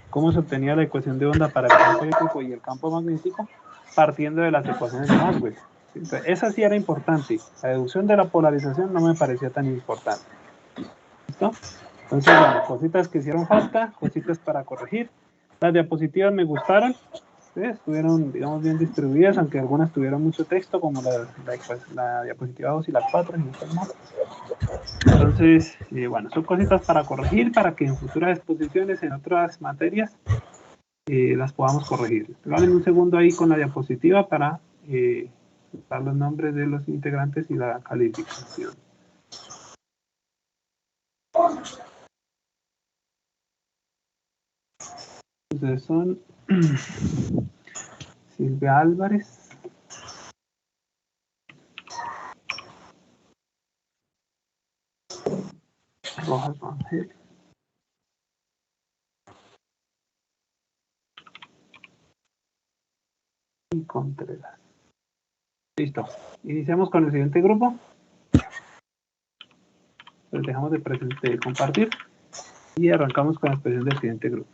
Speaker 5: ¿Cómo se obtenía la ecuación de onda para el campo eléctrico y el campo magnético? Partiendo de las ecuaciones de Maxwell. Entonces, esa sí era importante. La deducción de la polarización no me parecía tan importante. ¿Listo? Entonces, bueno, cositas que hicieron falta, cositas para corregir. Las diapositivas me gustaron. ¿Sí? Estuvieron, digamos, bien distribuidas, aunque algunas tuvieron mucho texto, como la diapositiva 2 y la 4. Entonces, bueno, son cositas para corregir, para que en futuras exposiciones, en otras materias, las podamos corregir. Dale un segundo ahí con la diapositiva para dar los nombres de los integrantes y la calificación. Entonces son Silvia Álvarez, Rojas Ángel y Contreras. Listo. Iniciamos con el siguiente grupo. Pues dejamos de compartir y arrancamos con la expresión del siguiente grupo.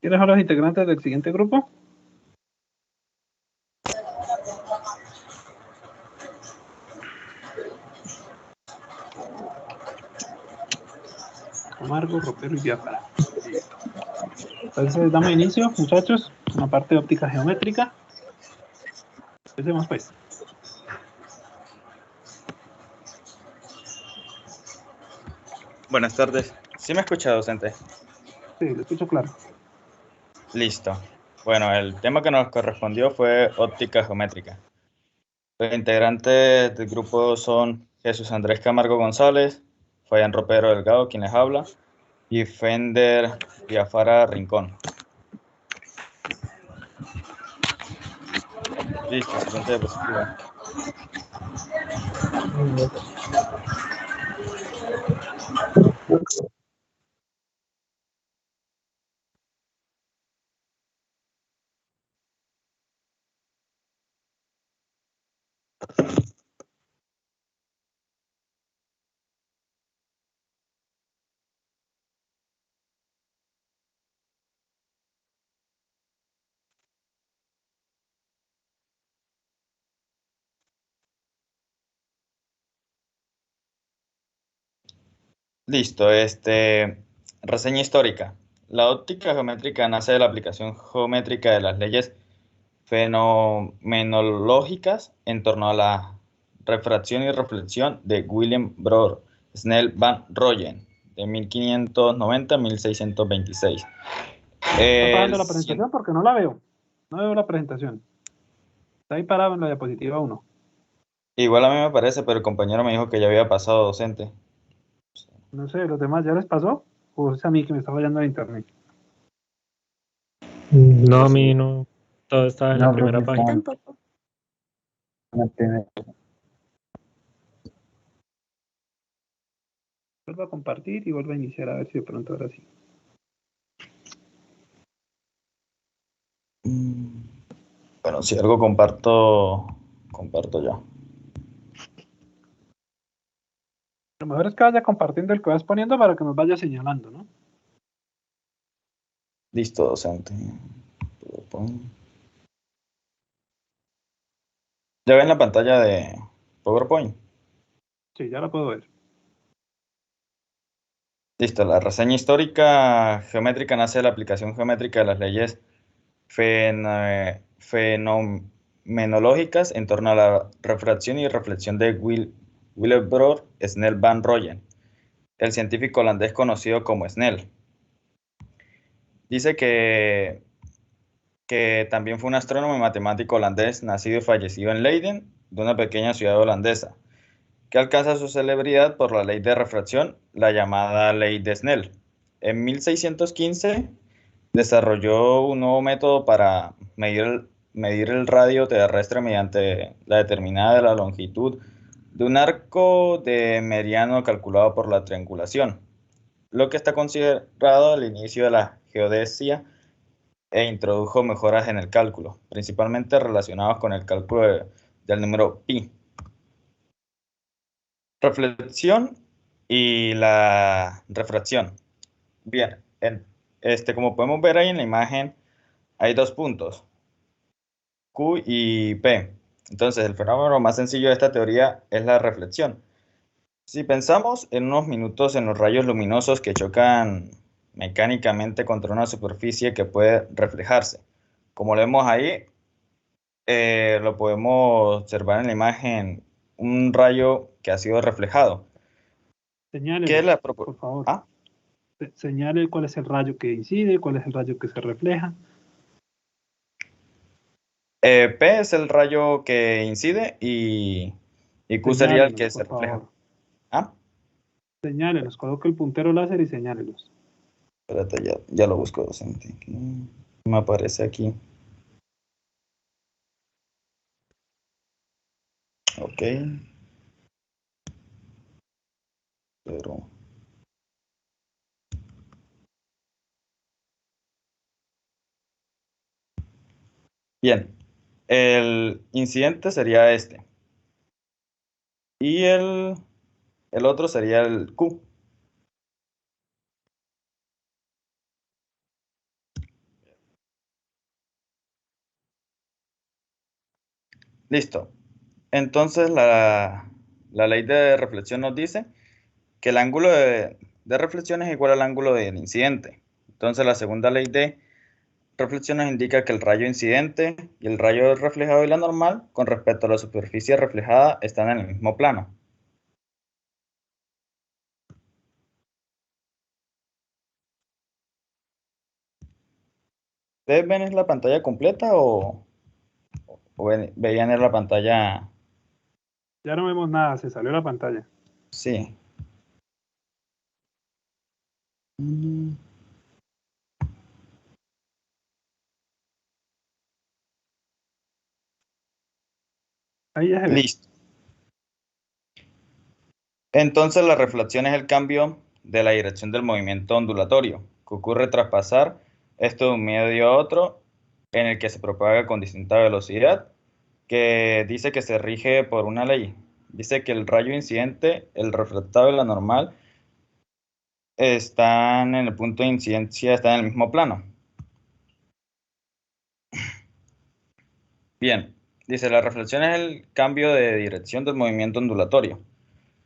Speaker 5: ¿Quiénes son los integrantes del siguiente grupo? Camargo, Ropero y Biafara. Entonces damos inicio, muchachos, con la parte de óptica geométrica. Empecemos pues.
Speaker 8: Buenas tardes. ¿Sí me escucha, docente?
Speaker 5: Sí, lo escucho claro.
Speaker 8: Listo. Bueno, el tema que nos correspondió fue óptica geométrica. Los integrantes del grupo son Jesús Andrés Camargo González, Fabián Ropero Delgado, quien les habla, y Fender Biafara Rincón. Listo, siguiente diapositiva. Listo, reseña histórica. La óptica geométrica nace de la aplicación geométrica de las leyes fenomenológicas en torno a la refracción y reflexión de Wilhelm Brohr Snell van Rooyen, de 1590 a 1626.
Speaker 5: Está parando la presentación porque no la veo. No veo la presentación. Está ahí parado en la diapositiva 1.
Speaker 8: Igual a mí me parece, pero el compañero me dijo que ya había pasado, docente.
Speaker 5: No sé, ¿los demás ya les pasó? ¿O es a mí que me está fallando el internet?
Speaker 9: No, a mí no. Todo estaba en la
Speaker 10: No,
Speaker 9: primera
Speaker 10: profe,
Speaker 9: página.
Speaker 6: Tampoco.
Speaker 10: la primera.
Speaker 5: Vuelvo a compartir y vuelvo a iniciar a ver si de pronto ahora sí.
Speaker 8: Bueno, si algo comparto yo.
Speaker 5: Lo mejor es que vaya compartiendo el que vas poniendo para que nos vaya señalando, ¿no?
Speaker 8: Listo, docente. ¿Ya ven la pantalla de PowerPoint?
Speaker 5: Sí, ya la puedo ver.
Speaker 8: Listo, la reseña histórica geométrica nace de la aplicación geométrica de las leyes fenomenológicas en torno a la refracción y reflexión de Wilhelm Brohr Snell van Rooyen, el científico holandés conocido como Snell. Dice que también fue un astrónomo y matemático holandés nacido y fallecido en Leiden, de una pequeña ciudad holandesa, que alcanza su celebridad por la ley de refracción, la llamada ley de Snell. En 1615 desarrolló un nuevo método para medir el radio terrestre mediante la determinada de la longitud de un arco de mediano calculado por la triangulación, lo que está considerado el inicio de la geodesia, e introdujo mejoras en el cálculo, principalmente relacionados con el cálculo del número pi. Reflexión y la refracción. Bien, como podemos ver ahí en la imagen, hay dos puntos, Q y P. Entonces, el fenómeno más sencillo de esta teoría es la reflexión. Si pensamos en unos minutos en los rayos luminosos que chocan mecánicamente contra una superficie que puede reflejarse, como lo vemos ahí, lo podemos observar en la imagen, un rayo que ha sido reflejado.
Speaker 5: Señálelo, por favor.
Speaker 8: ¿Ah?
Speaker 5: Señale cuál es el rayo que incide, cuál es el rayo que se refleja.
Speaker 8: P es el rayo que incide y Q sería el que se refleja. ¿Ah?
Speaker 5: Señálelos, coloque el puntero láser y señálelos.
Speaker 8: Espérate, ya lo busco, docente. Aquí. Me aparece aquí. Ok. Pero... Bien. El incidente sería este. Y el otro sería el Q. Listo. Entonces la ley de reflexión nos dice que el ángulo de reflexión es igual al ángulo del incidente. Entonces la segunda ley de reflexión nos indica que el rayo incidente y el rayo reflejado y la normal con respecto a la superficie reflejada están en el mismo plano. ¿Ustedes ven la pantalla completa o veían en la pantalla?
Speaker 5: Ya no vemos nada, se salió la pantalla.
Speaker 8: Sí.
Speaker 5: Ahí ya se ve.
Speaker 8: Listo. Entonces la reflexión es el cambio de la dirección del movimiento ondulatorio, que ocurre tras pasar esto de un medio a otro, en el que se propaga con distinta velocidad, que dice que se rige por una ley. Dice que el rayo incidente, el refractado y la normal están en el punto de incidencia, están en el mismo plano. Bien, dice la reflexión es el cambio de dirección del movimiento ondulatorio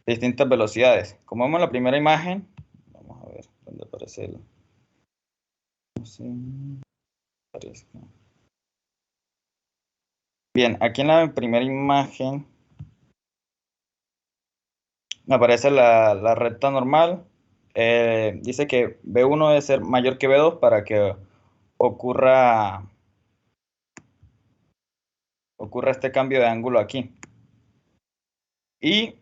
Speaker 8: de distintas velocidades. Como vemos en la primera imagen, vamos a ver dónde aparece el... No sé, aparece. Bien, aquí en la primera imagen me aparece la recta normal. Dice que B1 debe ser mayor que B2 para que ocurra este cambio de ángulo aquí. Y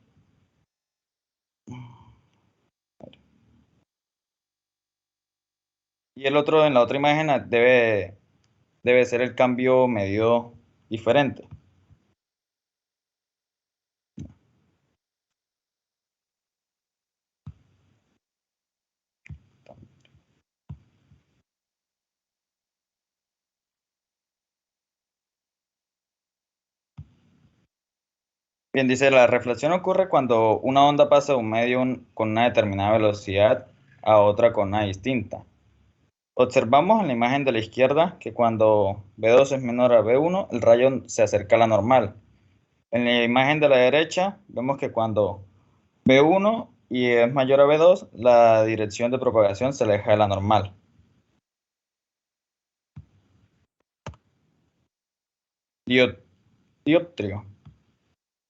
Speaker 8: el otro, en la otra imagen, debe ser el cambio medido diferente. Bien, dice, la reflexión ocurre cuando una onda pasa de un medio con una determinada velocidad a otra con una distinta. Observamos en la imagen de la izquierda que cuando B2 es menor a B1, el rayo se acerca a la normal. En la imagen de la derecha, vemos que cuando B1 y es mayor a B2, la dirección de propagación se aleja de la normal. Dioptrio.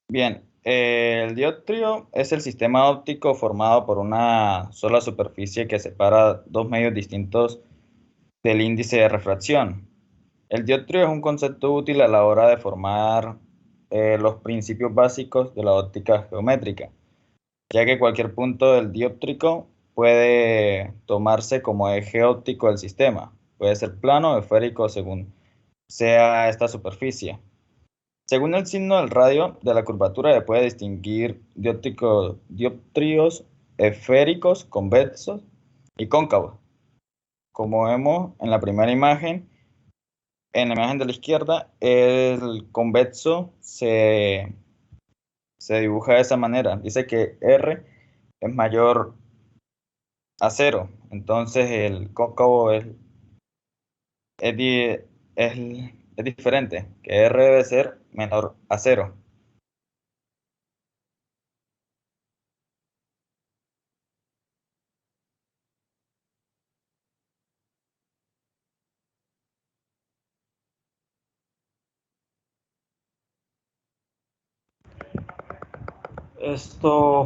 Speaker 8: Bien, el dioptrio es el sistema óptico formado por una sola superficie que separa dos medios distintos del índice de refracción. El dioptrio es un concepto útil a la hora de formar los principios básicos de la óptica geométrica, ya que cualquier punto del dióptrico puede tomarse como eje óptico del sistema. Puede ser plano o esférico según sea esta superficie. Según el signo del radio de la curvatura se puede distinguir dioptrios esféricos, convexos y cóncavos. Como vemos en la primera imagen, en la imagen de la izquierda, el convexo se dibuja de esa manera. Dice que R es mayor a 0. Entonces el cóncavo es diferente, que R debe ser menor a 0.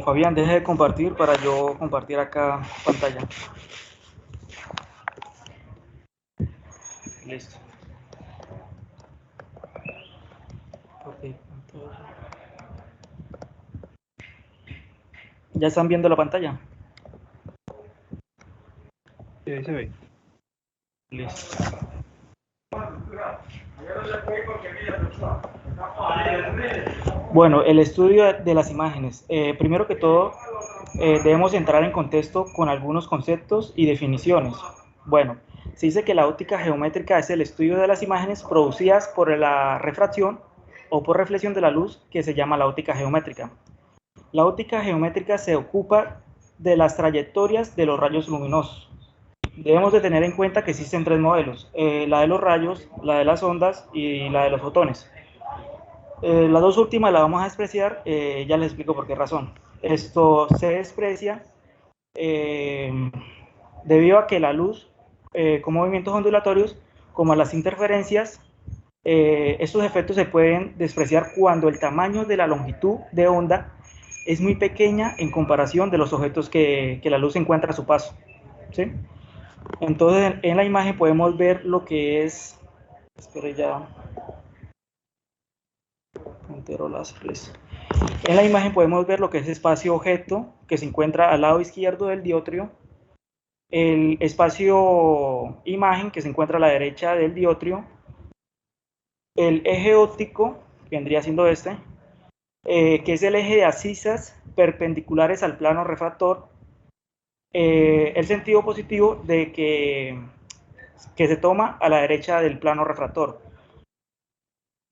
Speaker 11: Fabián, deje de compartir para yo compartir acá pantalla. Listo. Compartir pantalla. ¿Ya están viendo la pantalla?
Speaker 5: Sí, ahí se ve.
Speaker 11: Listo. Bueno, el estudio de las imágenes. Primero que todo, debemos entrar en contexto con algunos conceptos y definiciones. Bueno, se dice que la óptica geométrica es el estudio de las imágenes producidas por la refracción o por reflexión de la luz, que se llama la óptica geométrica. La óptica geométrica se ocupa de las trayectorias de los rayos luminosos. Debemos de tener en cuenta que existen tres modelos, la de los rayos, la de las ondas y la de los fotones. Las dos últimas las vamos a despreciar, ya les explico por qué razón. Esto se desprecia debido a que la luz, con movimientos ondulatorios, como las interferencias, estos efectos se pueden despreciar cuando el tamaño de la longitud de onda es muy pequeña en comparación de los objetos que la luz encuentra a su paso, ¿sí? Entonces, en la imagen podemos ver lo que es, espero ya, entero láser, listo. En la imagen podemos ver lo que es espacio-objeto, que se encuentra al lado izquierdo del dioptrio, el espacio-imagen, que se encuentra a la derecha del dioptrio, el eje óptico, que vendría siendo este, que es el eje de abscisas perpendiculares al plano refractor, el sentido positivo de que se toma a la derecha del plano refractor,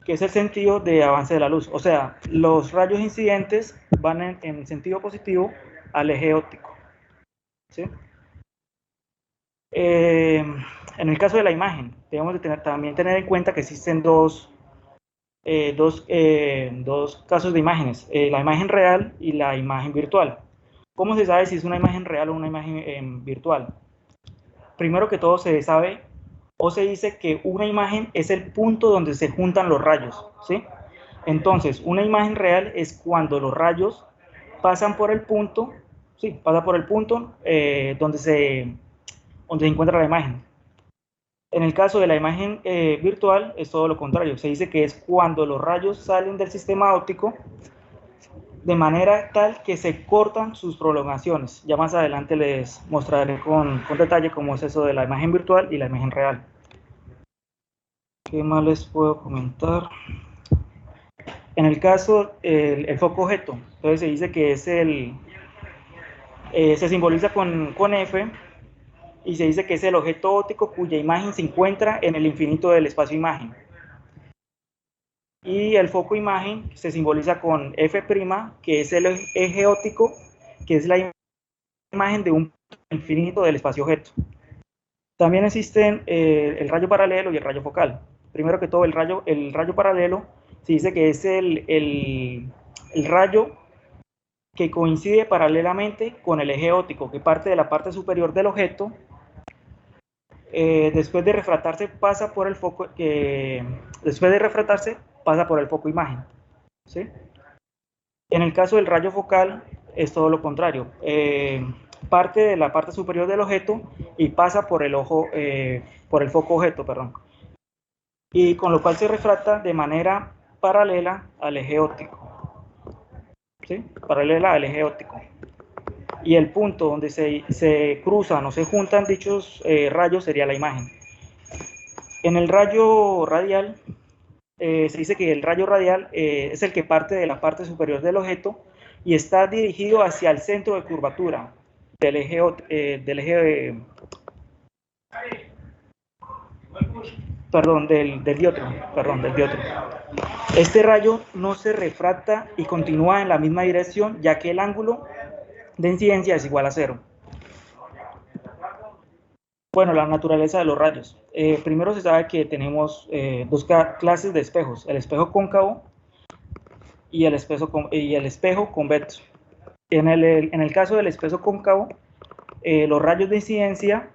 Speaker 11: que es el sentido de avance de la luz. O sea, los rayos incidentes van en sentido positivo al eje óptico, ¿sí? En el caso de la imagen, debemos de también tener en cuenta que existen dos casos de imágenes, la imagen real y la imagen virtual. ¿Cómo se sabe si es una imagen real o una imagen virtual? Primero que todo se sabe o se dice que una imagen es el punto donde se juntan los rayos, ¿sí? Entonces, una imagen real es cuando los rayos pasan por el punto, sí, pasa por el punto donde se encuentra la imagen. En el caso de la imagen virtual es todo lo contrario, se dice que es cuando los rayos salen del sistema óptico de manera tal que se cortan sus prolongaciones. Ya más adelante les mostraré con detalle cómo es eso de la imagen virtual y la imagen real. ¿Qué más les puedo comentar? En el caso, el foco objeto, entonces se dice que es se simboliza con F, y se dice que es el objeto óptico cuya imagen se encuentra en el infinito del espacio imagen. Y el foco imagen se simboliza con F', que es el eje óptico, que es la imagen de un infinito del espacio objeto. También existen el rayo paralelo y el rayo focal. Primero que todo, el rayo paralelo se dice que es el rayo que coincide paralelamente con el eje óptico, que parte de la parte superior del objeto. Después de refractarse pasa por el foco, pasa por el foco imagen, ¿sí? En el caso del rayo focal es todo lo contrario, parte de la parte superior del objeto y pasa por el foco objeto, perdón, y con lo cual se refracta de manera paralela al eje óptico, ¿sí? Paralela al eje óptico. Y el punto donde se cruzan o se juntan dichos rayos sería la imagen. En el rayo radial, se dice que el rayo radial es el que parte de la parte superior del objeto y está dirigido hacia el centro de curvatura del eje del dioptrio. Este rayo no se refracta y continúa en la misma dirección, ya que el ángulo de incidencia es igual a 0. Bueno, la naturaleza de los rayos. Primero se sabe que tenemos dos clases de espejos, el espejo cóncavo y el espejo convexo. En el caso del espejo cóncavo, los rayos de incidencia,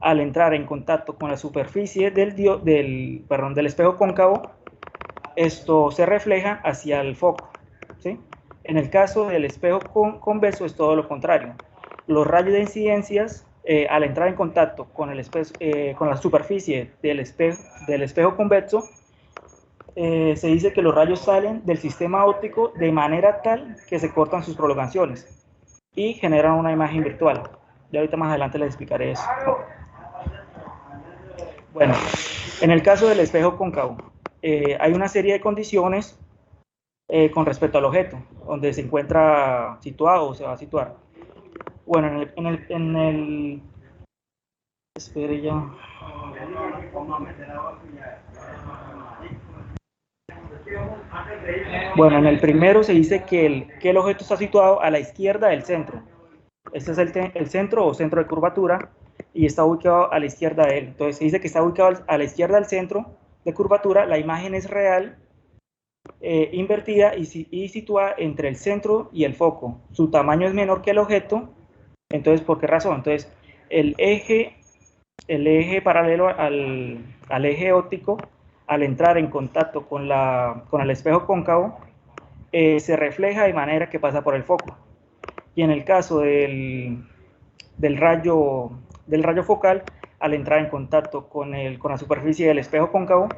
Speaker 11: al entrar en contacto con la superficie del espejo cóncavo, esto se refleja hacia el foco, ¿sí? En el caso del espejo convexo es todo lo contrario. Los rayos de incidencias, al entrar en contacto con la superficie del espejo convexo, se dice que los rayos salen del sistema óptico de manera tal que se cortan sus prolongaciones. y generan una imagen virtual. Y ahorita más adelante les explicaré eso. Bueno, en el caso del espejo cóncavo, hay una serie de condiciones con respecto al objeto, donde se encuentra situado o se va a situar. Bueno, espere ya. Bueno, en el primero se dice que el objeto está situado a la izquierda del centro. Este es el centro o centro de curvatura y está ubicado a la izquierda de él. Entonces se dice que está ubicado a la izquierda del centro de curvatura, la imagen es real, invertida y situada entre el centro y el foco. Su tamaño es menor que el objeto. Entonces, ¿por qué razón? Entonces, el eje paralelo al eje óptico, al entrar en contacto con el espejo cóncavo, se refleja de manera que pasa por el foco. Y en el caso del rayo focal, al entrar en contacto con la superficie del espejo cóncavo,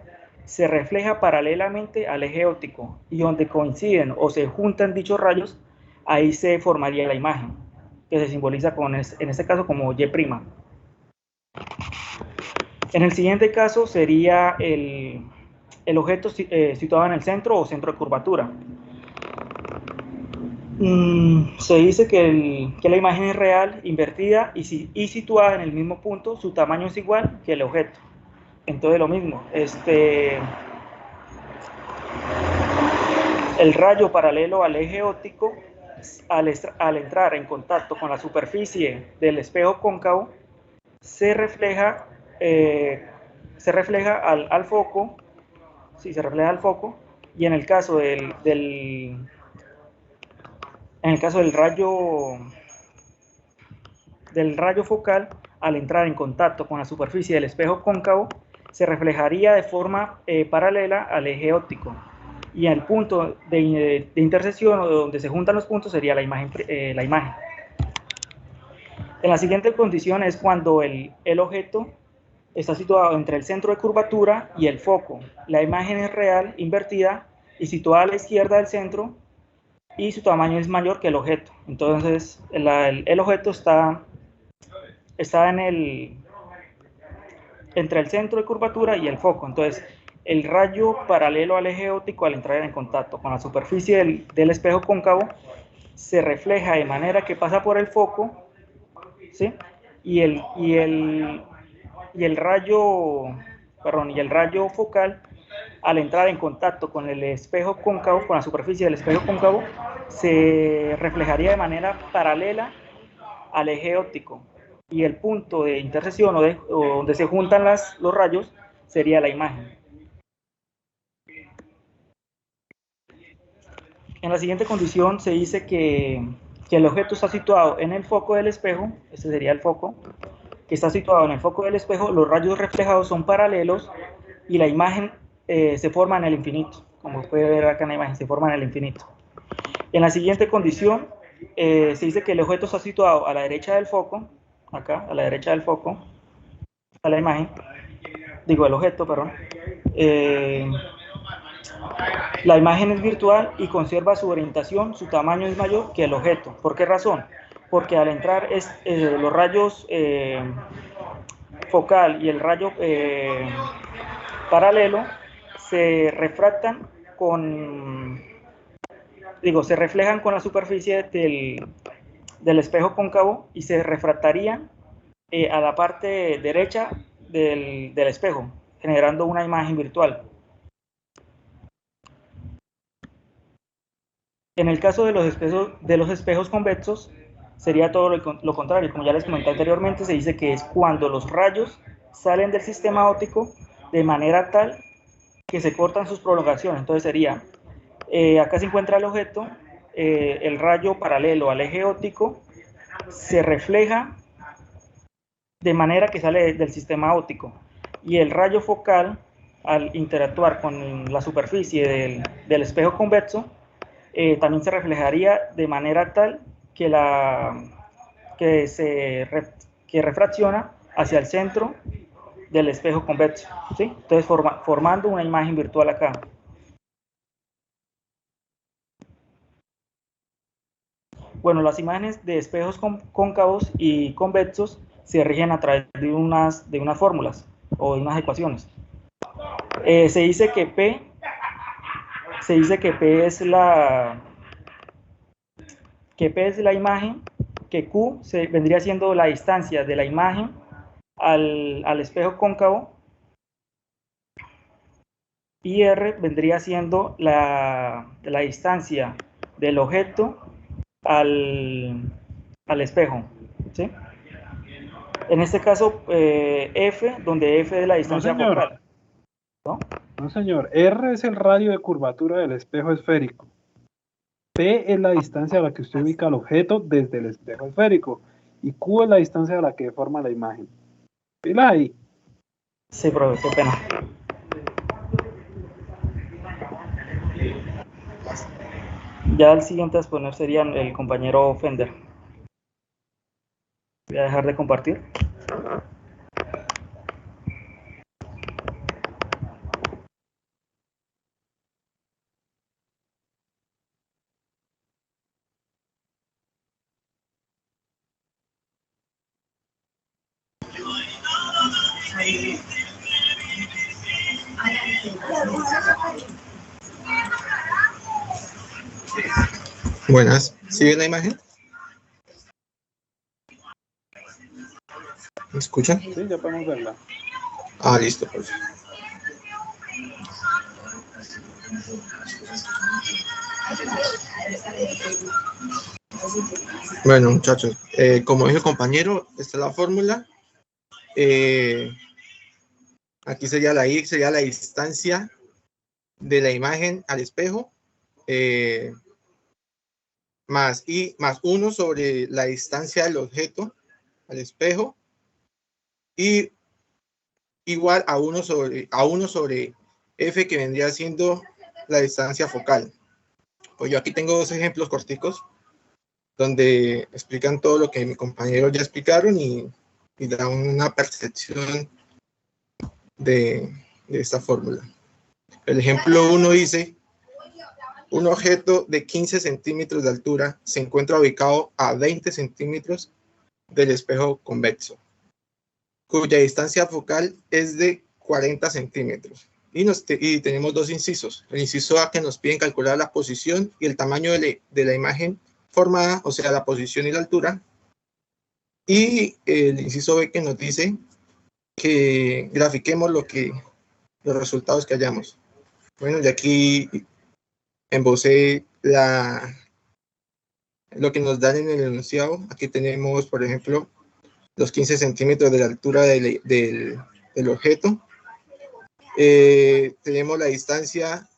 Speaker 11: se refleja paralelamente al eje óptico, y donde coinciden o se juntan dichos rayos, ahí se formaría la imagen, que se simboliza en este caso como Y'. En el siguiente caso sería el objeto situado en el centro o centro de curvatura. Se dice que la imagen es real, invertida y situada en el mismo punto. Su tamaño es igual que el objeto. Entonces lo mismo, el rayo paralelo al eje óptico, al entrar en contacto con la superficie del espejo cóncavo, se refleja al foco. Sí, se refleja al foco. Y en el caso del rayo focal, al entrar en contacto con la superficie del espejo cóncavo, se reflejaría de forma paralela al eje óptico. Y el punto de intersección, o donde se juntan los puntos, sería la imagen. En la siguiente condición es cuando el objeto está situado entre el centro de curvatura y el foco. La imagen es real, invertida y situada a la izquierda del centro, y su tamaño es mayor que el objeto. Entonces el objeto está entre el centro de curvatura y el foco. Entonces el rayo paralelo al eje óptico, al entrar en contacto con la superficie del espejo cóncavo, se refleja de manera que pasa por el foco, ¿sí? y el rayo focal, al entrar en contacto con el espejo cóncavo, con la superficie del espejo cóncavo, se reflejaría de manera paralela al eje óptico, y el punto de intersección o donde se juntan los rayos sería la imagen. En la siguiente condición se dice que el objeto está situado en el foco del espejo. Este sería el foco, que está situado en el foco del espejo, los rayos reflejados son paralelos y la imagen se forma en el infinito. Como puede ver acá en la imagen, se forma en el infinito. En la siguiente condición se dice que el objeto está situado a la derecha del foco, acá, a la derecha del foco, a la imagen, digo el objeto, perdón. La imagen es virtual y conserva su orientación, su tamaño es mayor que el objeto. ¿Por qué razón? Porque al entrar los rayos focal y el rayo paralelo se refractan se reflejan con la superficie del espejo cóncavo y se refractarían a la parte derecha del espejo, generando una imagen virtual. En el caso de los espejos convexos, sería todo lo contrario. Como ya les comenté anteriormente, se dice que es cuando los rayos salen del sistema óptico de manera tal que se cortan sus prolongaciones. Entonces sería, acá se encuentra el objeto, el rayo paralelo al eje óptico se refleja de manera que sale del sistema óptico, y el rayo focal, al interactuar con la superficie del espejo convexo, también se reflejaría de manera tal que refracciona hacia el centro del espejo convexo, ¿sí? Entonces formando una imagen virtual acá. Bueno, las imágenes de espejos cóncavos y convexos se rigen a través de unas fórmulas o de unas ecuaciones. Se dice que P es la imagen, que Q vendría siendo la distancia de la imagen al espejo cóncavo, y R vendría siendo la distancia del objeto al espejo, ¿sí? En este caso, F, donde F es la distancia focal, ¿no?
Speaker 5: No, señor. R es el radio de curvatura del espejo esférico. P es la distancia a la que usted ubica el objeto desde el espejo esférico. Y Q es la distancia a la que forma la imagen. Pila ahí.
Speaker 11: Sí, profe, qué pena. Ya el siguiente a exponer sería el compañero Fender. Voy a dejar de compartir.
Speaker 12: Buenas, ¿sí ven la imagen? ¿Me escuchan?
Speaker 5: Sí, ya podemos verla.
Speaker 12: Ah, listo, pues. Bueno, muchachos, como dijo el compañero, esta es la fórmula. Aquí sería la I, sería la distancia de la imagen al espejo, más I más 1 sobre la distancia del objeto al espejo, y igual a 1 sobre F, que vendría siendo la distancia focal. Pues yo aquí tengo dos ejemplos corticos donde explican todo lo que mis compañeros ya explicaron y dan una percepción de esta fórmula. El ejemplo 1 dice: un objeto de 15 centímetros de altura se encuentra ubicado a 20 centímetros del espejo convexo, cuya distancia focal es de 40 centímetros. Y tenemos dos incisos. El inciso A, que nos piden calcular la posición y el tamaño de la imagen formada, o sea, la posición y la altura. Y el inciso B, que nos dice que grafiquemos los resultados que hayamos. Bueno, y aquí embocé lo que nos dan en el enunciado. Aquí tenemos, por ejemplo, los 15 centímetros de la altura del objeto. Tenemos la distancia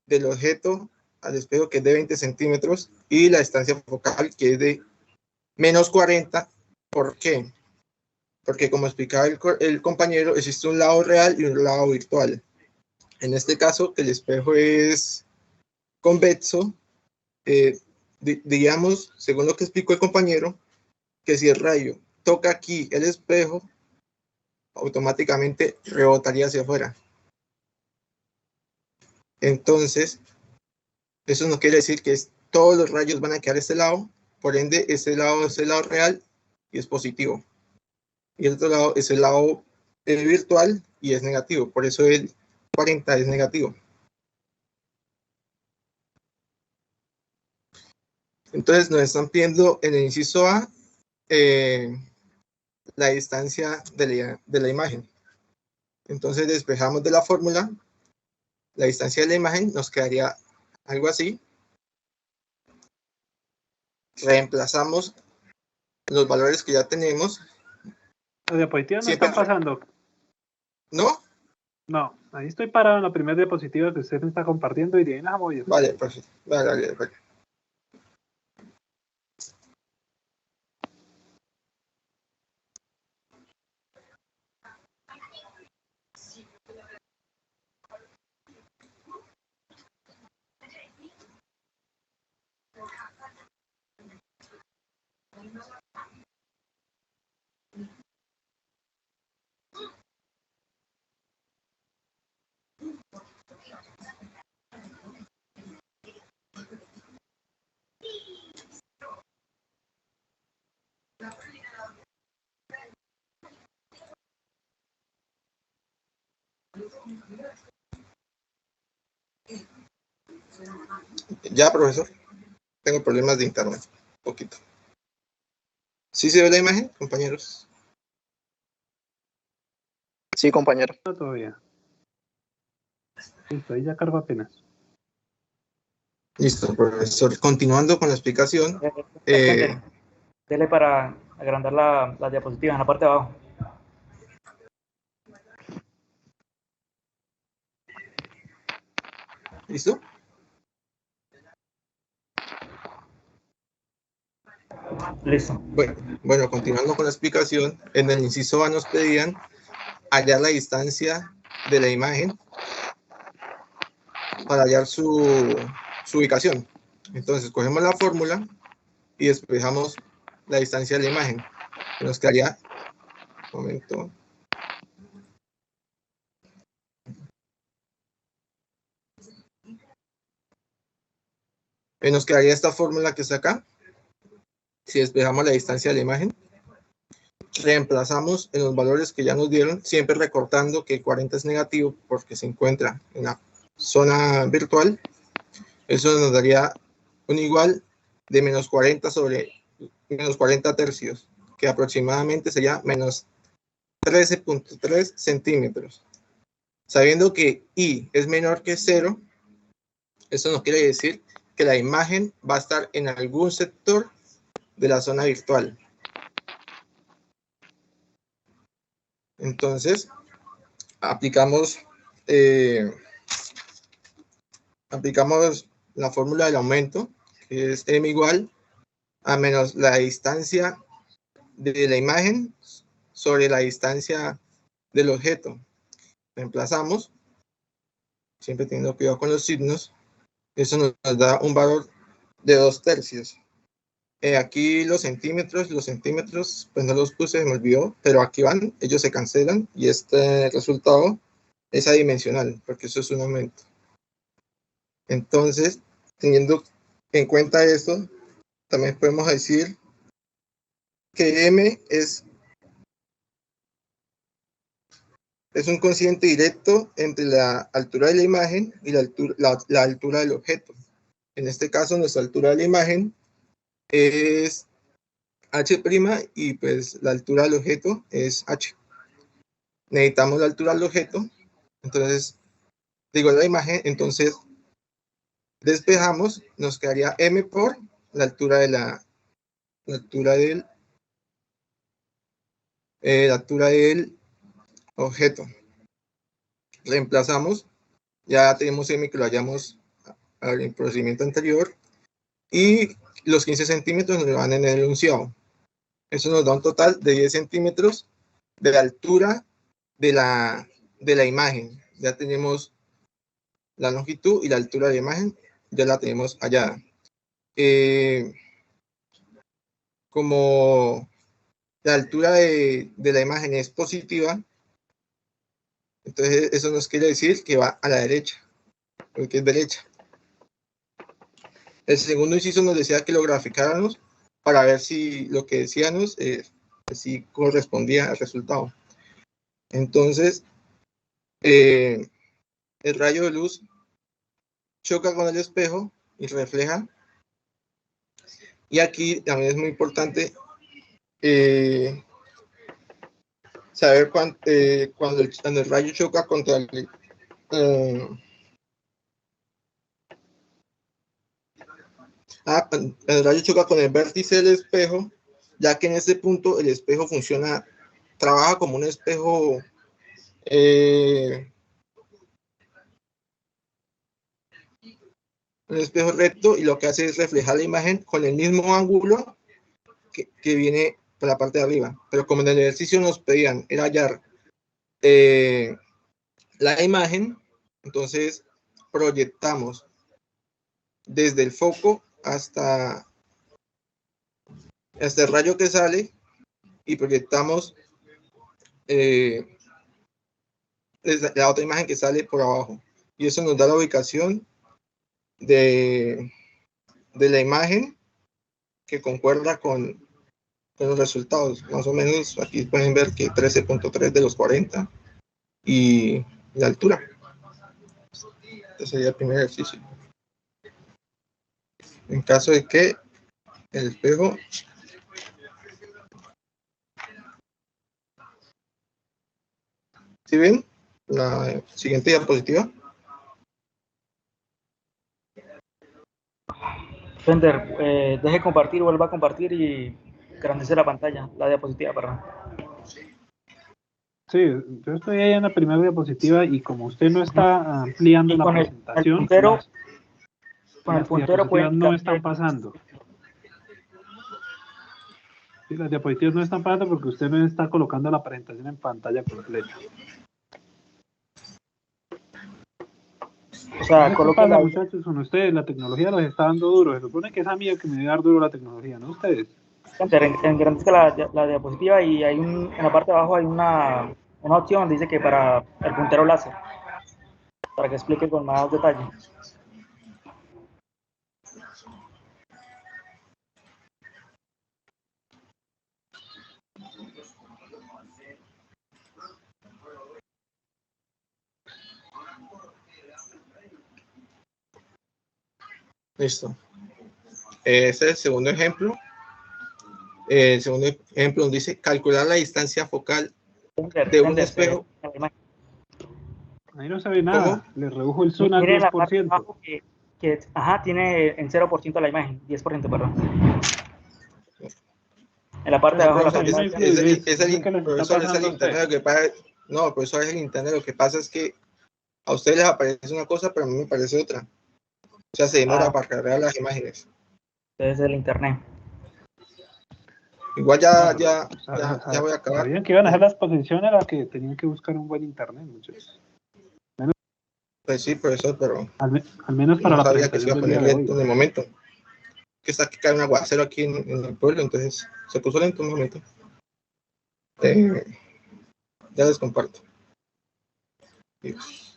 Speaker 12: del objeto al espejo, que es de 20 centímetros, y la distancia focal, que es de menos 40. ¿Por qué? Porque, como explicaba el compañero, existe un lado real y un lado virtual. En este caso, el espejo es convexo. Digamos, según lo que explicó el compañero, que si el rayo toca aquí el espejo, automáticamente rebotaría hacia afuera. Entonces, eso no quiere decir que todos los rayos van a quedar a este lado. Por ende, este lado es el lado real y es positivo. Y el otro lado es el lado virtual y es negativo. Por eso el 40 es negativo. Entonces nos están pidiendo en el inciso A la distancia de la imagen. Entonces despejamos de la fórmula la distancia de la imagen, nos quedaría algo así. Reemplazamos los valores que ya tenemos.
Speaker 5: Las diapositivas no están pasando.
Speaker 12: ¿No?
Speaker 5: No, ahí estoy parado en la primera diapositiva que usted me está compartiendo y de ahí las voy a...
Speaker 12: Vale, perfecto. Vale. Ya, profesor. Tengo problemas de internet. Un poquito. ¿Sí se ve la imagen, compañeros?
Speaker 1: Sí, compañero.
Speaker 5: No, todavía. Listo, ahí ya cargo apenas.
Speaker 12: Listo, profesor. Continuando con la explicación.
Speaker 11: Dele para agrandar la diapositiva en la parte de abajo.
Speaker 12: ¿Listo?
Speaker 11: Listo.
Speaker 12: Bueno, continuando con la explicación, en el inciso A nos pedían hallar la distancia de la imagen para hallar su ubicación. Entonces, cogemos la fórmula y despejamos la distancia de la imagen. Que nos quedaría, un momento. Nos quedaría esta fórmula que está acá. Si despejamos la distancia de la imagen, reemplazamos en los valores que ya nos dieron, siempre recortando que 40 es negativo porque se encuentra en la zona virtual. Eso nos daría un igual de menos 40 sobre menos 40 tercios, que aproximadamente sería menos 13.3 centímetros. Sabiendo que I es menor que 0, eso nos quiere decir que la imagen va a estar en algún sector de la zona virtual. Entonces, aplicamos la fórmula del aumento, que es m igual a menos la distancia de la imagen sobre la distancia del objeto. Reemplazamos, siempre teniendo cuidado con los signos. Eso nos da un valor de 2 tercios. Aquí los centímetros, pues no los puse, me olvidó, pero aquí van, ellos se cancelan y este resultado es adimensional, porque eso es un aumento. Entonces, teniendo en cuenta esto, también podemos decir que M es un cociente directo entre la altura de la imagen y la altura del objeto. En este caso, nuestra altura de la imagen es h' y pues la altura del objeto es h. Necesitamos la altura del objeto, entonces, digo la imagen, entonces despejamos, nos quedaría m por la altura de la altura del objeto. Reemplazamos, ya tenemos m que lo hallamos al procedimiento anterior, y los 15 centímetros nos van en el enunciado. Eso nos da un total de 10 centímetros de la altura de la imagen. Ya tenemos la longitud y la altura de la imagen, ya la tenemos hallada. Como la altura de la imagen es positiva, entonces eso nos quiere decir que va a la derecha, porque es derecha. El segundo inciso nos decía que lo graficáramos para ver si lo que decíamos si correspondía al resultado. Entonces, el rayo de luz choca con el espejo y refleja. Y aquí también es muy importante saber cuando el rayo choca contra el rayo choca con el vértice del espejo, ya que en este punto el espejo trabaja como un espejo recto, y lo que hace es reflejar la imagen con el mismo ángulo que viene por la parte de arriba. Pero como en el ejercicio nos pedían era hallar la imagen, entonces proyectamos desde el foco hasta el rayo que sale y proyectamos la otra imagen que sale por abajo, y eso nos da la ubicación de la imagen que concuerda con los resultados. Más o menos aquí pueden ver que 13.3 de los 40 y la altura. Este sería el primer ejercicio. En caso de que el espejo ¿sí ven? La siguiente diapositiva.
Speaker 11: Fender, deje compartir, vuelva a compartir y grandece la pantalla, la diapositiva, perdón.
Speaker 5: Sí, yo estoy ahí en la primera diapositiva y como usted no está ampliando la presentación,
Speaker 11: puntero, con el
Speaker 5: las
Speaker 11: puntero puede
Speaker 5: diapositivas no están pasando. Sí, las diapositivas no están pasando porque usted no está colocando la presentación en pantalla completa.
Speaker 11: O sea,
Speaker 5: ¿Qué
Speaker 11: coloque
Speaker 5: pasa,
Speaker 11: la...
Speaker 5: muchachos, con ustedes? La tecnología los está dando duro. Se supone que es a mí el que me debe dar duro la tecnología, ¿no ustedes?
Speaker 11: Engrandezca la diapositiva y hay en la parte de abajo hay una opción donde dice que para el puntero láser, para que explique con más detalle.
Speaker 12: Listo. Este es el segundo ejemplo. El segundo ejemplo donde dice calcular la distancia focal de un espejo.
Speaker 5: Ahí no se ve nada. Le redujo el zoom al
Speaker 11: Mire la parte de
Speaker 5: 10%.
Speaker 11: abajo que tiene en 0% la imagen, 10%, perdón. En la parte de abajo de la pantalla.
Speaker 12: Es el internet. Lo que pasa, no, profesor, es el internet. Lo que pasa es que a ustedes les aparece una cosa, pero a mí me parece otra. O sea, se demora para cargar las imágenes.
Speaker 11: Es el internet.
Speaker 12: Igual ya voy a acabar.
Speaker 5: Sabían que iban a hacer las posiciones a las que tenían que buscar un buen internet, muchachos.
Speaker 12: Pues sí, profesor, pero
Speaker 5: al menos para
Speaker 12: no
Speaker 5: la
Speaker 12: sabía que se iba a poner
Speaker 5: presentación del día de
Speaker 12: lento en el momento. Que está que cae un aguacero aquí en el pueblo, entonces se puso lento un momento. Ya les comparto. Dios.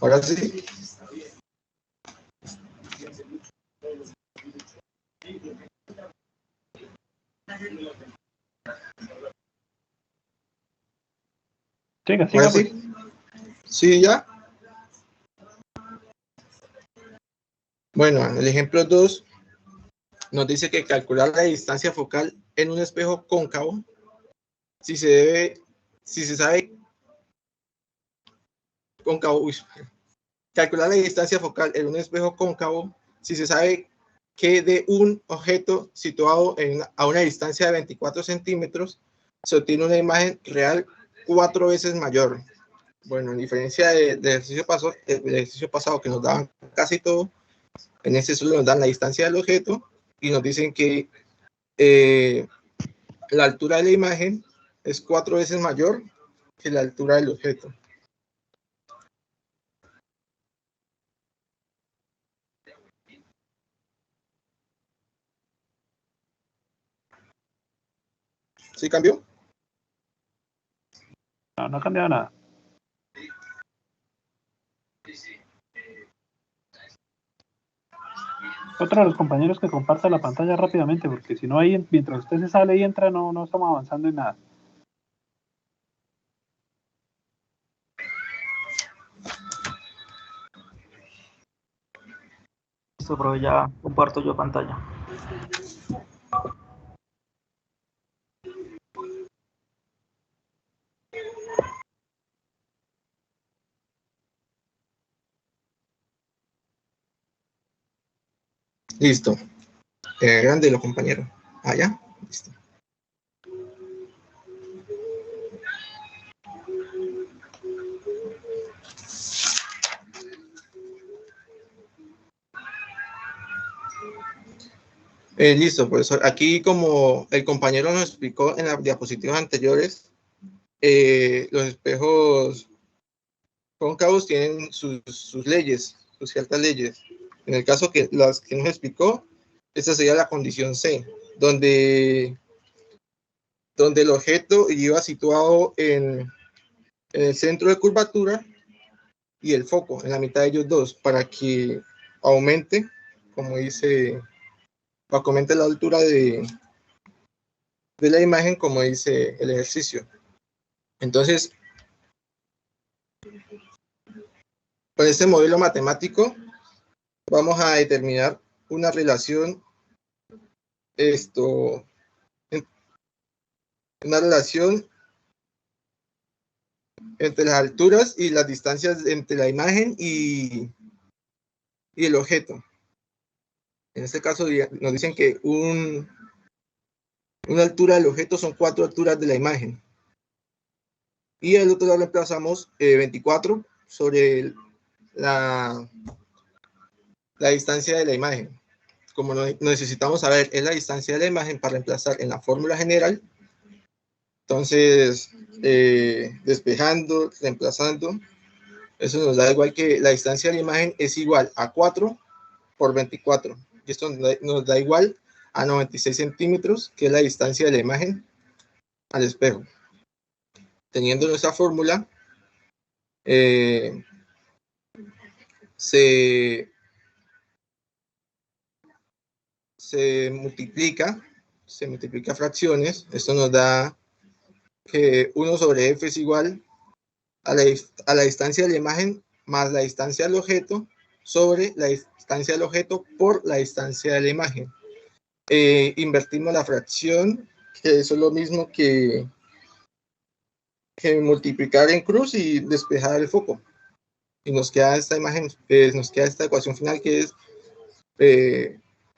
Speaker 12: Ahora sí.
Speaker 5: Siga,
Speaker 12: Ahora
Speaker 5: pues.
Speaker 12: sí. Sí, ya. Bueno, el ejemplo 2 nos dice que calcular la distancia focal en un espejo cóncavo, si se sabe cóncavo, calcular la distancia focal en un espejo cóncavo, si se sabe que de un objeto situado a una distancia de 24 centímetros, se obtiene una imagen real 4 veces mayor. Bueno, en diferencia del ejercicio pasado que nos daban casi todo, en este solo nos dan la distancia del objeto y nos dicen que la altura de la imagen es 4 veces mayor que la altura del objeto. ¿Sí cambió?
Speaker 5: No, no ha cambiado nada. Otro de los compañeros que comparta la pantalla rápidamente, porque si no, ahí mientras usted se sale y entra, no estamos avanzando en nada.
Speaker 11: Listo, pero ya comparto yo pantalla.
Speaker 12: Listo. Grande los compañeros. Allá. Listo. Listo, profesor. Aquí, como el compañero nos explicó en las diapositivas anteriores, los espejos cóncavos tienen sus leyes, sus ciertas leyes. En el caso que las que nos explicó, Esta sería la condición C, donde el objeto iba situado en el centro de curvatura y el foco en la mitad de ellos dos, para que aumente, como dice, para que aumente la altura de la imagen, como dice el ejercicio. Entonces, con este modelo matemático vamos a determinar una relación entre las alturas y las distancias entre la imagen y el objeto. En este caso nos dicen que una altura del objeto son 4 alturas de la imagen. Y al otro lado reemplazamos 24 sobre la distancia de la imagen. Como necesitamos saber es la distancia de la imagen para reemplazar en la fórmula general, entonces despejando, reemplazando, eso nos da igual que la distancia de la imagen es igual a 4 por 24. Y esto nos da igual a 96 centímetros, que es la distancia de la imagen al espejo. Teniendo nuestra fórmula, se multiplica fracciones. Esto nos da que 1 sobre f es igual a la distancia de la imagen más la distancia del objeto sobre la distancia del objeto por la distancia de la imagen. Invertimos la fracción, que eso es lo mismo que multiplicar en cruz y despejar el foco. Y nos queda esta imagen, nos queda esta ecuación final, que es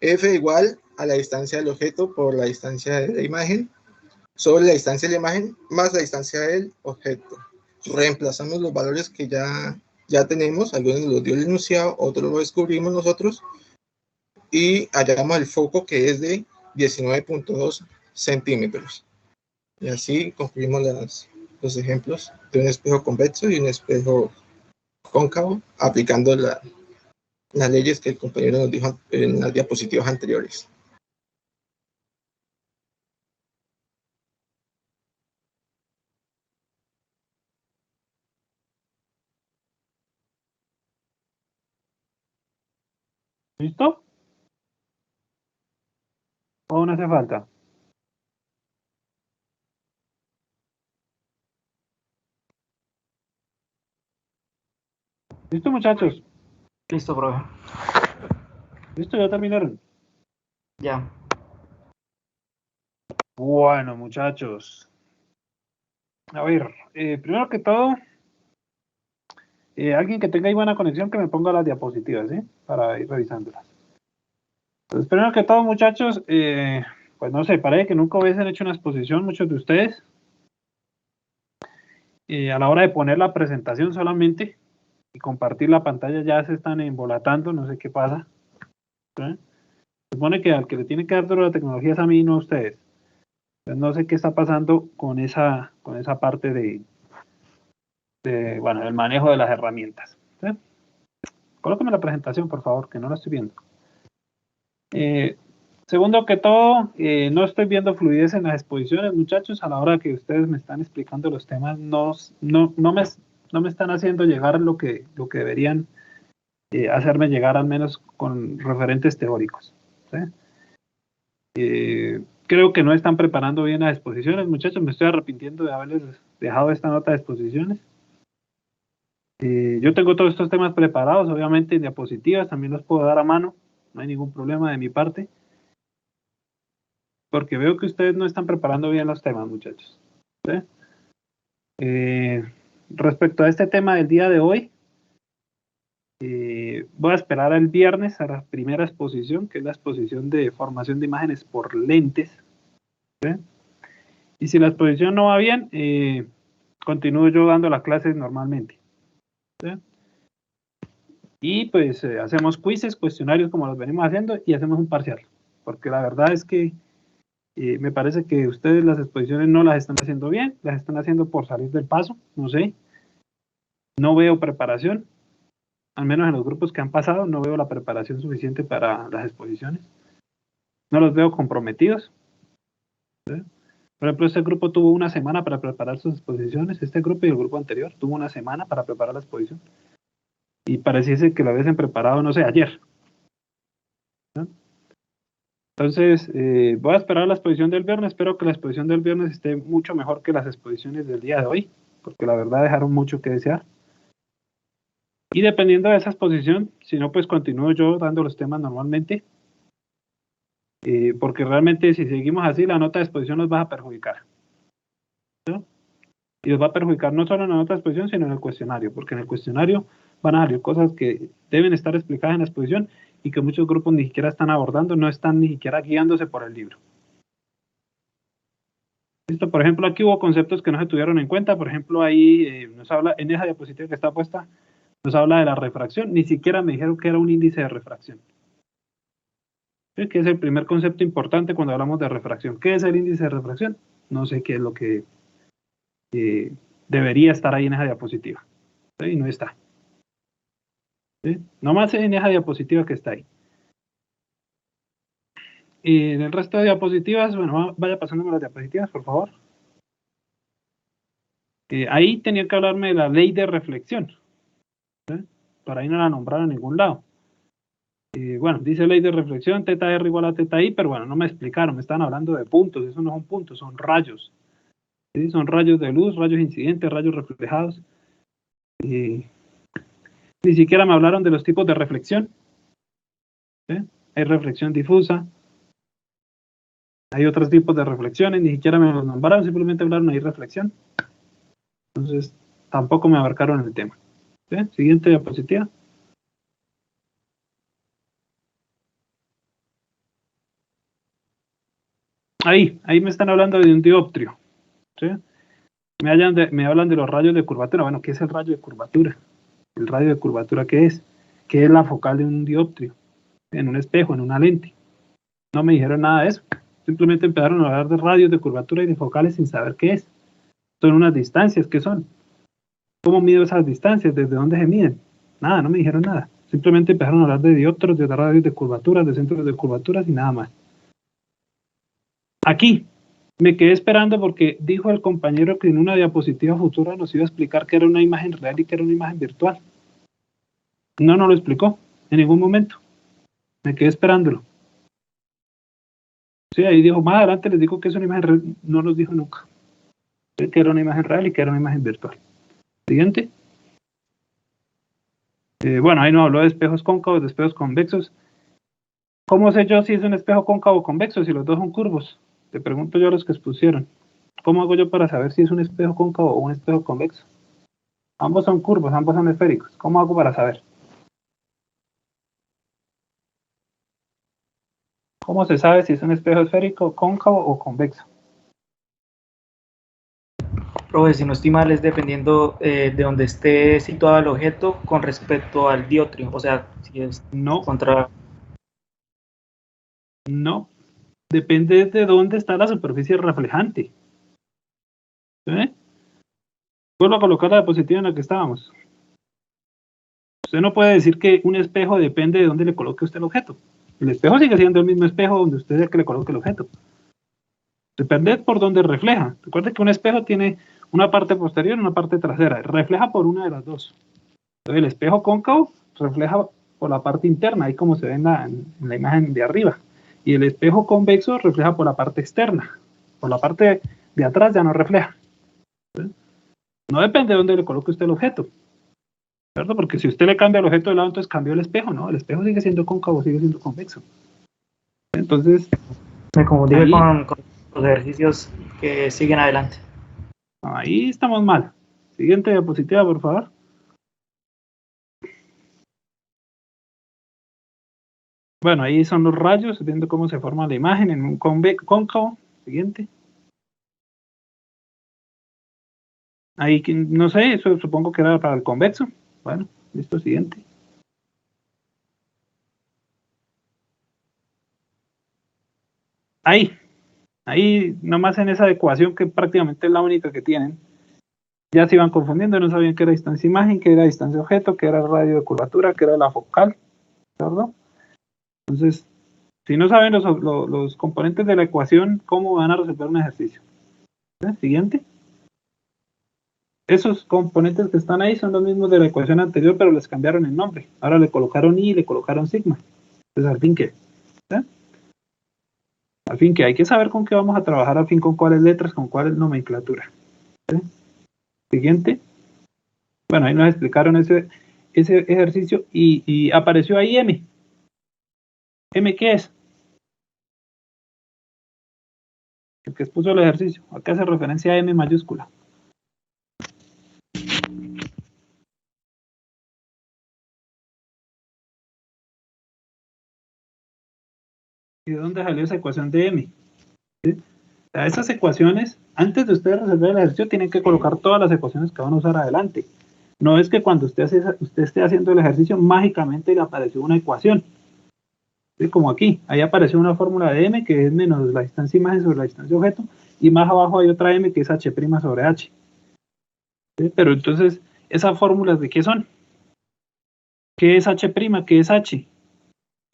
Speaker 12: f igual a la distancia del objeto por la distancia de la imagen sobre la distancia de la imagen más la distancia del objeto. Reemplazamos los valores que ya tenemos, algunos los dio el enunciado, otros los descubrimos nosotros, y hallamos el foco, que es de 19.2 centímetros. Y así concluimos los ejemplos de un espejo convexo y un espejo cóncavo, aplicando las leyes que el compañero nos dijo en las diapositivas anteriores.
Speaker 5: ¿Listo? ¿O no hace falta? ¿Listo, muchachos?
Speaker 11: Listo, profe.
Speaker 5: ¿Listo? ¿Ya terminaron?
Speaker 11: Ya.
Speaker 5: Bueno, muchachos. A ver, primero que todo, alguien que tenga ahí buena conexión que me ponga las diapositivas, ¿sí? Para ir revisándolas. Entonces, primero que todo, muchachos, pues no sé, parece que nunca hubiesen hecho una exposición muchos de ustedes. A la hora de poner la presentación solamente y compartir la pantalla ya se están embolatando, no sé qué pasa. ¿Sí? Se supone que al que le tiene que dar duro la tecnología es a mí, no a ustedes. Entonces, no sé qué está pasando con esa parte bueno, el manejo de las herramientas. ¿Sí? Colóqueme la presentación, por favor, que no la estoy viendo. Segundo que todo, no estoy viendo fluidez en las exposiciones, muchachos. A la hora que ustedes me están explicando los temas, no me están haciendo llegar lo que deberían hacerme llegar, al menos con referentes teóricos. ¿Sí? Creo que no están preparando bien las exposiciones, muchachos. Me estoy arrepintiendo de haberles dejado esta nota de exposiciones. Yo tengo todos estos temas preparados, obviamente en diapositivas, también los puedo dar a mano, no hay ningún problema de mi parte, porque veo que ustedes no están preparando bien los temas, muchachos. ¿Sí? Respecto a este tema del día de hoy, voy a esperar al viernes a la primera exposición, que es la exposición de formación de imágenes por lentes. ¿Sí? Y si la exposición no va bien, continúo yo dando las clases normalmente. ¿Sí? Y pues hacemos quizzes, cuestionarios como los venimos haciendo, y hacemos un parcial, porque la verdad es que me parece que ustedes las exposiciones no las están haciendo bien, las están haciendo por salir del paso, no sé. No veo preparación, al menos en los grupos que han pasado, no veo la preparación suficiente para las exposiciones. no los veo comprometidos. ¿Sí? Por ejemplo, este grupo tuvo una semana para preparar sus exposiciones, este grupo y el grupo anterior tuvo una semana para preparar la exposición. Y pareciese que lo hubiesen preparado, no sé, ayer. ¿Sí? Entonces, voy a esperar la exposición del viernes, espero que la exposición del viernes esté mucho mejor que las exposiciones del día de hoy, porque la verdad dejaron mucho que desear. Y dependiendo de esa exposición, si no, pues continúo yo dando los temas normalmente, porque realmente si seguimos así, la nota de exposición nos va a perjudicar. ¿No? Y nos va a perjudicar no solo en la nota de exposición, sino en el cuestionario, porque en el cuestionario van a salir cosas que deben estar explicadas en la exposición y que muchos grupos ni siquiera están abordando, no están ni siquiera guiándose por el libro. ¿Listo? Por ejemplo, aquí hubo conceptos que no se tuvieron en cuenta. Por ejemplo, ahí nos habla, en esa diapositiva que está puesta, nos habla de la refracción. Ni siquiera me dijeron que era un índice de refracción. ¿Sí? Que es el primer concepto importante cuando hablamos de refracción. ¿Qué es el índice de refracción? No sé qué es lo que debería estar ahí en esa diapositiva. ¿Sí? Y no está. ¿Sí? Nomás en esa diapositiva que está ahí. Y en el resto de diapositivas, bueno, vaya pasándome las diapositivas, por favor. Ahí tenía que hablarme de la ley de reflexión. ¿Sí? Por ahí no la nombraron en ningún lado. Bueno, dice ley de reflexión, teta R igual a teta I, pero bueno, no me explicaron, me estaban hablando de puntos, eso no son puntos, son rayos. ¿Sí? Son rayos de luz, rayos incidentes, rayos reflejados. Ni siquiera me hablaron de los tipos de reflexión. ¿Sí? Hay reflexión difusa, hay otros tipos de reflexiones, ni siquiera me los nombraron, simplemente hablaron ahí reflexión. Entonces, tampoco me abarcaron el tema. ¿Sí? Siguiente diapositiva. Ahí me están hablando de un dioptrio. ¿Sí? Me hablan de los rayos de curvatura. Bueno, ¿qué es el rayo de curvatura? El radio de curvatura, ¿qué es? ¿Qué es la focal de un dioptrio? En un espejo, en una lente. No me dijeron nada de eso. Simplemente empezaron a hablar de radios de curvatura y de focales sin saber qué es. Son unas distancias, ¿qué son? ¿Cómo mido esas distancias? ¿Desde dónde se miden? Nada, no me dijeron nada. Simplemente empezaron a hablar de dioptros, de radios de curvaturas, de centros de curvaturas y nada más. Aquí me quedé esperando porque dijo el compañero que en una diapositiva futura nos iba a explicar que era una imagen real y que era una imagen virtual. No lo explicó en ningún momento. Me quedé esperándolo. Sí, ahí dijo, más adelante les digo que es una imagen real. No nos dijo nunca. Que era una imagen real y que era una imagen virtual. Siguiente. Bueno, ahí nos habló de espejos cóncavos, de espejos convexos. ¿Cómo sé yo si es un espejo cóncavo o convexo, si los dos son curvos? Te pregunto yo a los que expusieron. ¿Cómo hago yo para saber si es un espejo cóncavo o un espejo convexo? Ambos son curvos, ambos son esféricos. ¿Cómo hago para saber? ¿Cómo se sabe si es un espejo esférico, cóncavo o convexo?
Speaker 11: Profe, si no estoy mal, es dependiendo de donde esté situado el objeto con respecto al dioptrio. O sea, si es contra...
Speaker 5: No. Depende de dónde está la superficie reflejante. ¿Sí? Vuelvo a colocar la diapositiva en la que estábamos. Usted no puede decir que un espejo depende de dónde le coloque usted el objeto. El espejo sigue siendo el mismo espejo donde usted es que le coloque el objeto. Depende por dónde refleja. Recuerde que un espejo tiene una parte posterior y una parte trasera. Refleja por una de las dos. Entonces, el espejo cóncavo refleja por la parte interna, ahí como se ve en la imagen de arriba. Y el espejo convexo refleja por la parte externa. Por la parte de atrás ya no refleja. ¿Sí? No depende de dónde le coloque usted el objeto. ¿Cierto? Porque si usted le cambia el objeto de lado, entonces cambió el espejo, ¿no? El espejo sigue siendo cóncavo, sigue siendo convexo. Entonces...
Speaker 11: Me confundí con los ejercicios que siguen adelante.
Speaker 5: Ahí estamos mal. Siguiente diapositiva, por favor. Bueno, ahí son los rayos, viendo cómo se forma la imagen en un cóncavo. Siguiente. Ahí, no sé, eso supongo que era para el convexo. Bueno, listo, siguiente. Ahí nomás en esa ecuación que prácticamente es la única que tienen, ya se iban confundiendo, no sabían qué era distancia imagen, qué era distancia objeto, qué era el radio de curvatura, qué era la focal, ¿verdad? Entonces, Si no saben los componentes de la ecuación, ¿cómo van a resolver un ejercicio? Siguiente. Esos componentes que están ahí son los mismos de la ecuación anterior, pero les cambiaron el nombre. Ahora le colocaron i y le colocaron sigma. Entonces, al fin que, al fin que hay que saber con qué vamos a trabajar, al fin con cuáles letras, con cuál nomenclatura. ¿Sí? Siguiente. Bueno, ahí nos explicaron ese ejercicio y apareció ahí M. ¿M qué es? El que expuso el ejercicio. Acá hace referencia a M mayúscula. ¿Y de dónde salió esa ecuación de M? ¿Sí? O sea, esas ecuaciones, antes de ustedes resolver el ejercicio, tienen que colocar todas las ecuaciones que van a usar adelante. No es que cuando usted esté haciendo el ejercicio, mágicamente le apareció una ecuación. ¿Sí? Como aquí, ahí apareció una fórmula de M que es menos la distancia imagen sobre la distancia objeto, y más abajo hay otra M que es H' sobre H. ¿Sí? Pero entonces, ¿esas fórmulas de qué son? ¿Qué es H'? ¿Qué es H?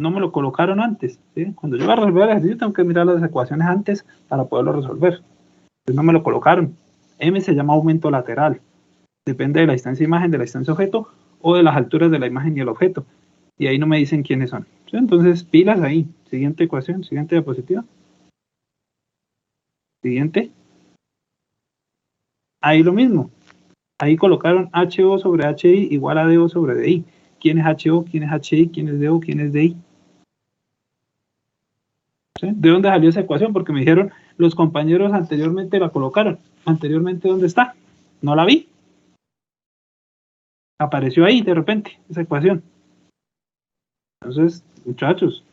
Speaker 5: No me lo colocaron antes. ¿Sí? Cuando yo voy a resolver el ejercicio, tengo que mirar las ecuaciones antes para poderlo resolver. Entonces no me lo colocaron. M se llama aumento lateral. Depende de la distancia imagen, de la distancia objeto, o de las alturas de la imagen y el objeto. Y ahí no me dicen quiénes son. ¿Sí? Entonces, pilas ahí. Siguiente ecuación, siguiente diapositiva. Siguiente. Ahí lo mismo. Ahí colocaron HO sobre HI igual a DO sobre DI. ¿Quién es HO? ¿Quién es HI? ¿Quién es DO? ¿Quién es DI? ¿Sí? ¿De dónde salió esa ecuación? Porque me dijeron, los compañeros anteriormente la colocaron. ¿Anteriormente dónde está? No la vi. Apareció ahí de repente, esa ecuación. Entonces, muchachos,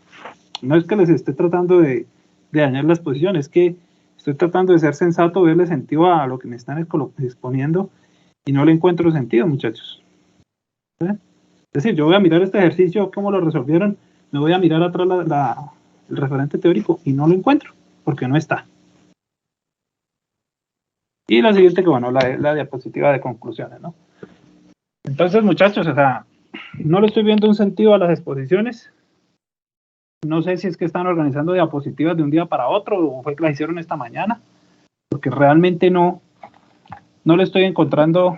Speaker 5: no es que les esté tratando de dañar la exposición, es que estoy tratando de ser sensato, verle sentido a lo que me están exponiendo y no le encuentro sentido, muchachos. ¿Sí? Es decir, yo voy a mirar este ejercicio, cómo lo resolvieron, me voy a mirar atrás el referente teórico y no lo encuentro, porque no está. Y la siguiente, que bueno, la diapositiva de conclusiones, ¿no? Entonces, muchachos, o sea, no le estoy viendo un sentido a las exposiciones. No sé si es que están organizando diapositivas de un día para otro o fue que las hicieron esta mañana, porque realmente no le estoy encontrando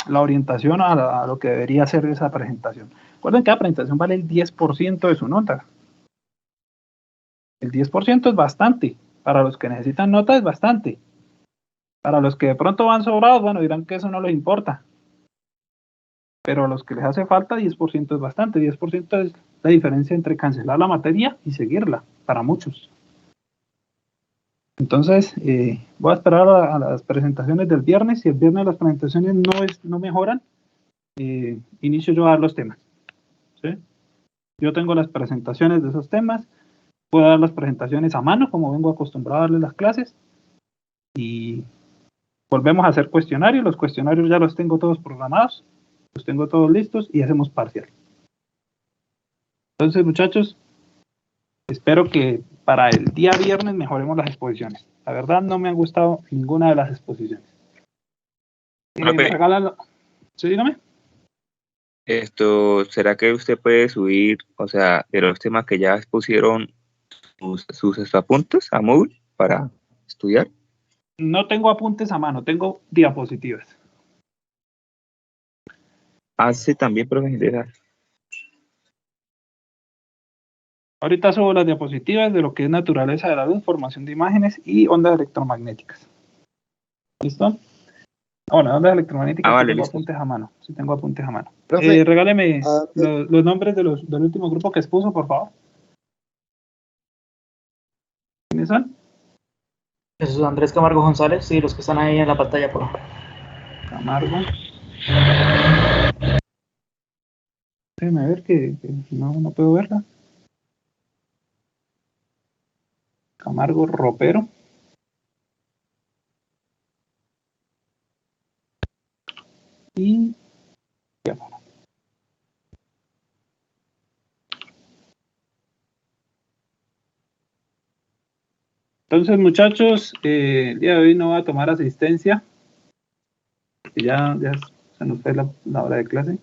Speaker 5: la orientación a lo que debería ser esa presentación. Recuerden que la presentación vale el 10% de su nota. El 10% es bastante. Para los que necesitan nota es bastante. Para los que de pronto van sobrados, bueno, dirán que eso no les importa. Pero a los que les hace falta, 10% es bastante. 10% es la diferencia entre cancelar la materia y seguirla, para muchos. Entonces, voy a esperar a las presentaciones del viernes. Si el viernes las presentaciones no mejoran, inicio yo a dar los temas. ¿Sí? Yo tengo las presentaciones de esos temas. Puedo dar las presentaciones a mano, como vengo acostumbrado a darles las clases. Y volvemos a hacer cuestionarios. Los cuestionarios ya los tengo todos programados. Los tengo todos listos y hacemos parcial. Entonces, muchachos, espero que para el día viernes mejoremos las exposiciones. La verdad, no me han gustado ninguna de las exposiciones. Sí, dígame.
Speaker 10: ¿Será que usted puede subir, o sea, de los temas que ya expusieron sus apuntes a Moodle para estudiar?
Speaker 5: No tengo apuntes a mano, tengo diapositivas.
Speaker 10: Hace también, pero me interesa.
Speaker 5: Ahorita subo las diapositivas de lo que es naturaleza de la luz, formación de imágenes y ondas electromagnéticas. ¿Listo? Bueno, ondas electromagnéticas
Speaker 10: vale,
Speaker 5: tengo
Speaker 10: listo.
Speaker 5: apuntes a mano. Sí, tengo apuntes a mano.
Speaker 12: Profe,
Speaker 5: Regáleme los nombres del último grupo que expuso, por favor. ¿Quiénes son?
Speaker 11: Jesús Andrés Camargo González, sí, los que están ahí en la pantalla, por favor.
Speaker 5: Camargo. Déjeme ver que no puedo verla. Camargo Ropero. Y entonces, muchachos, el día de hoy no va a tomar asistencia. Ya se nos fue la hora de clase.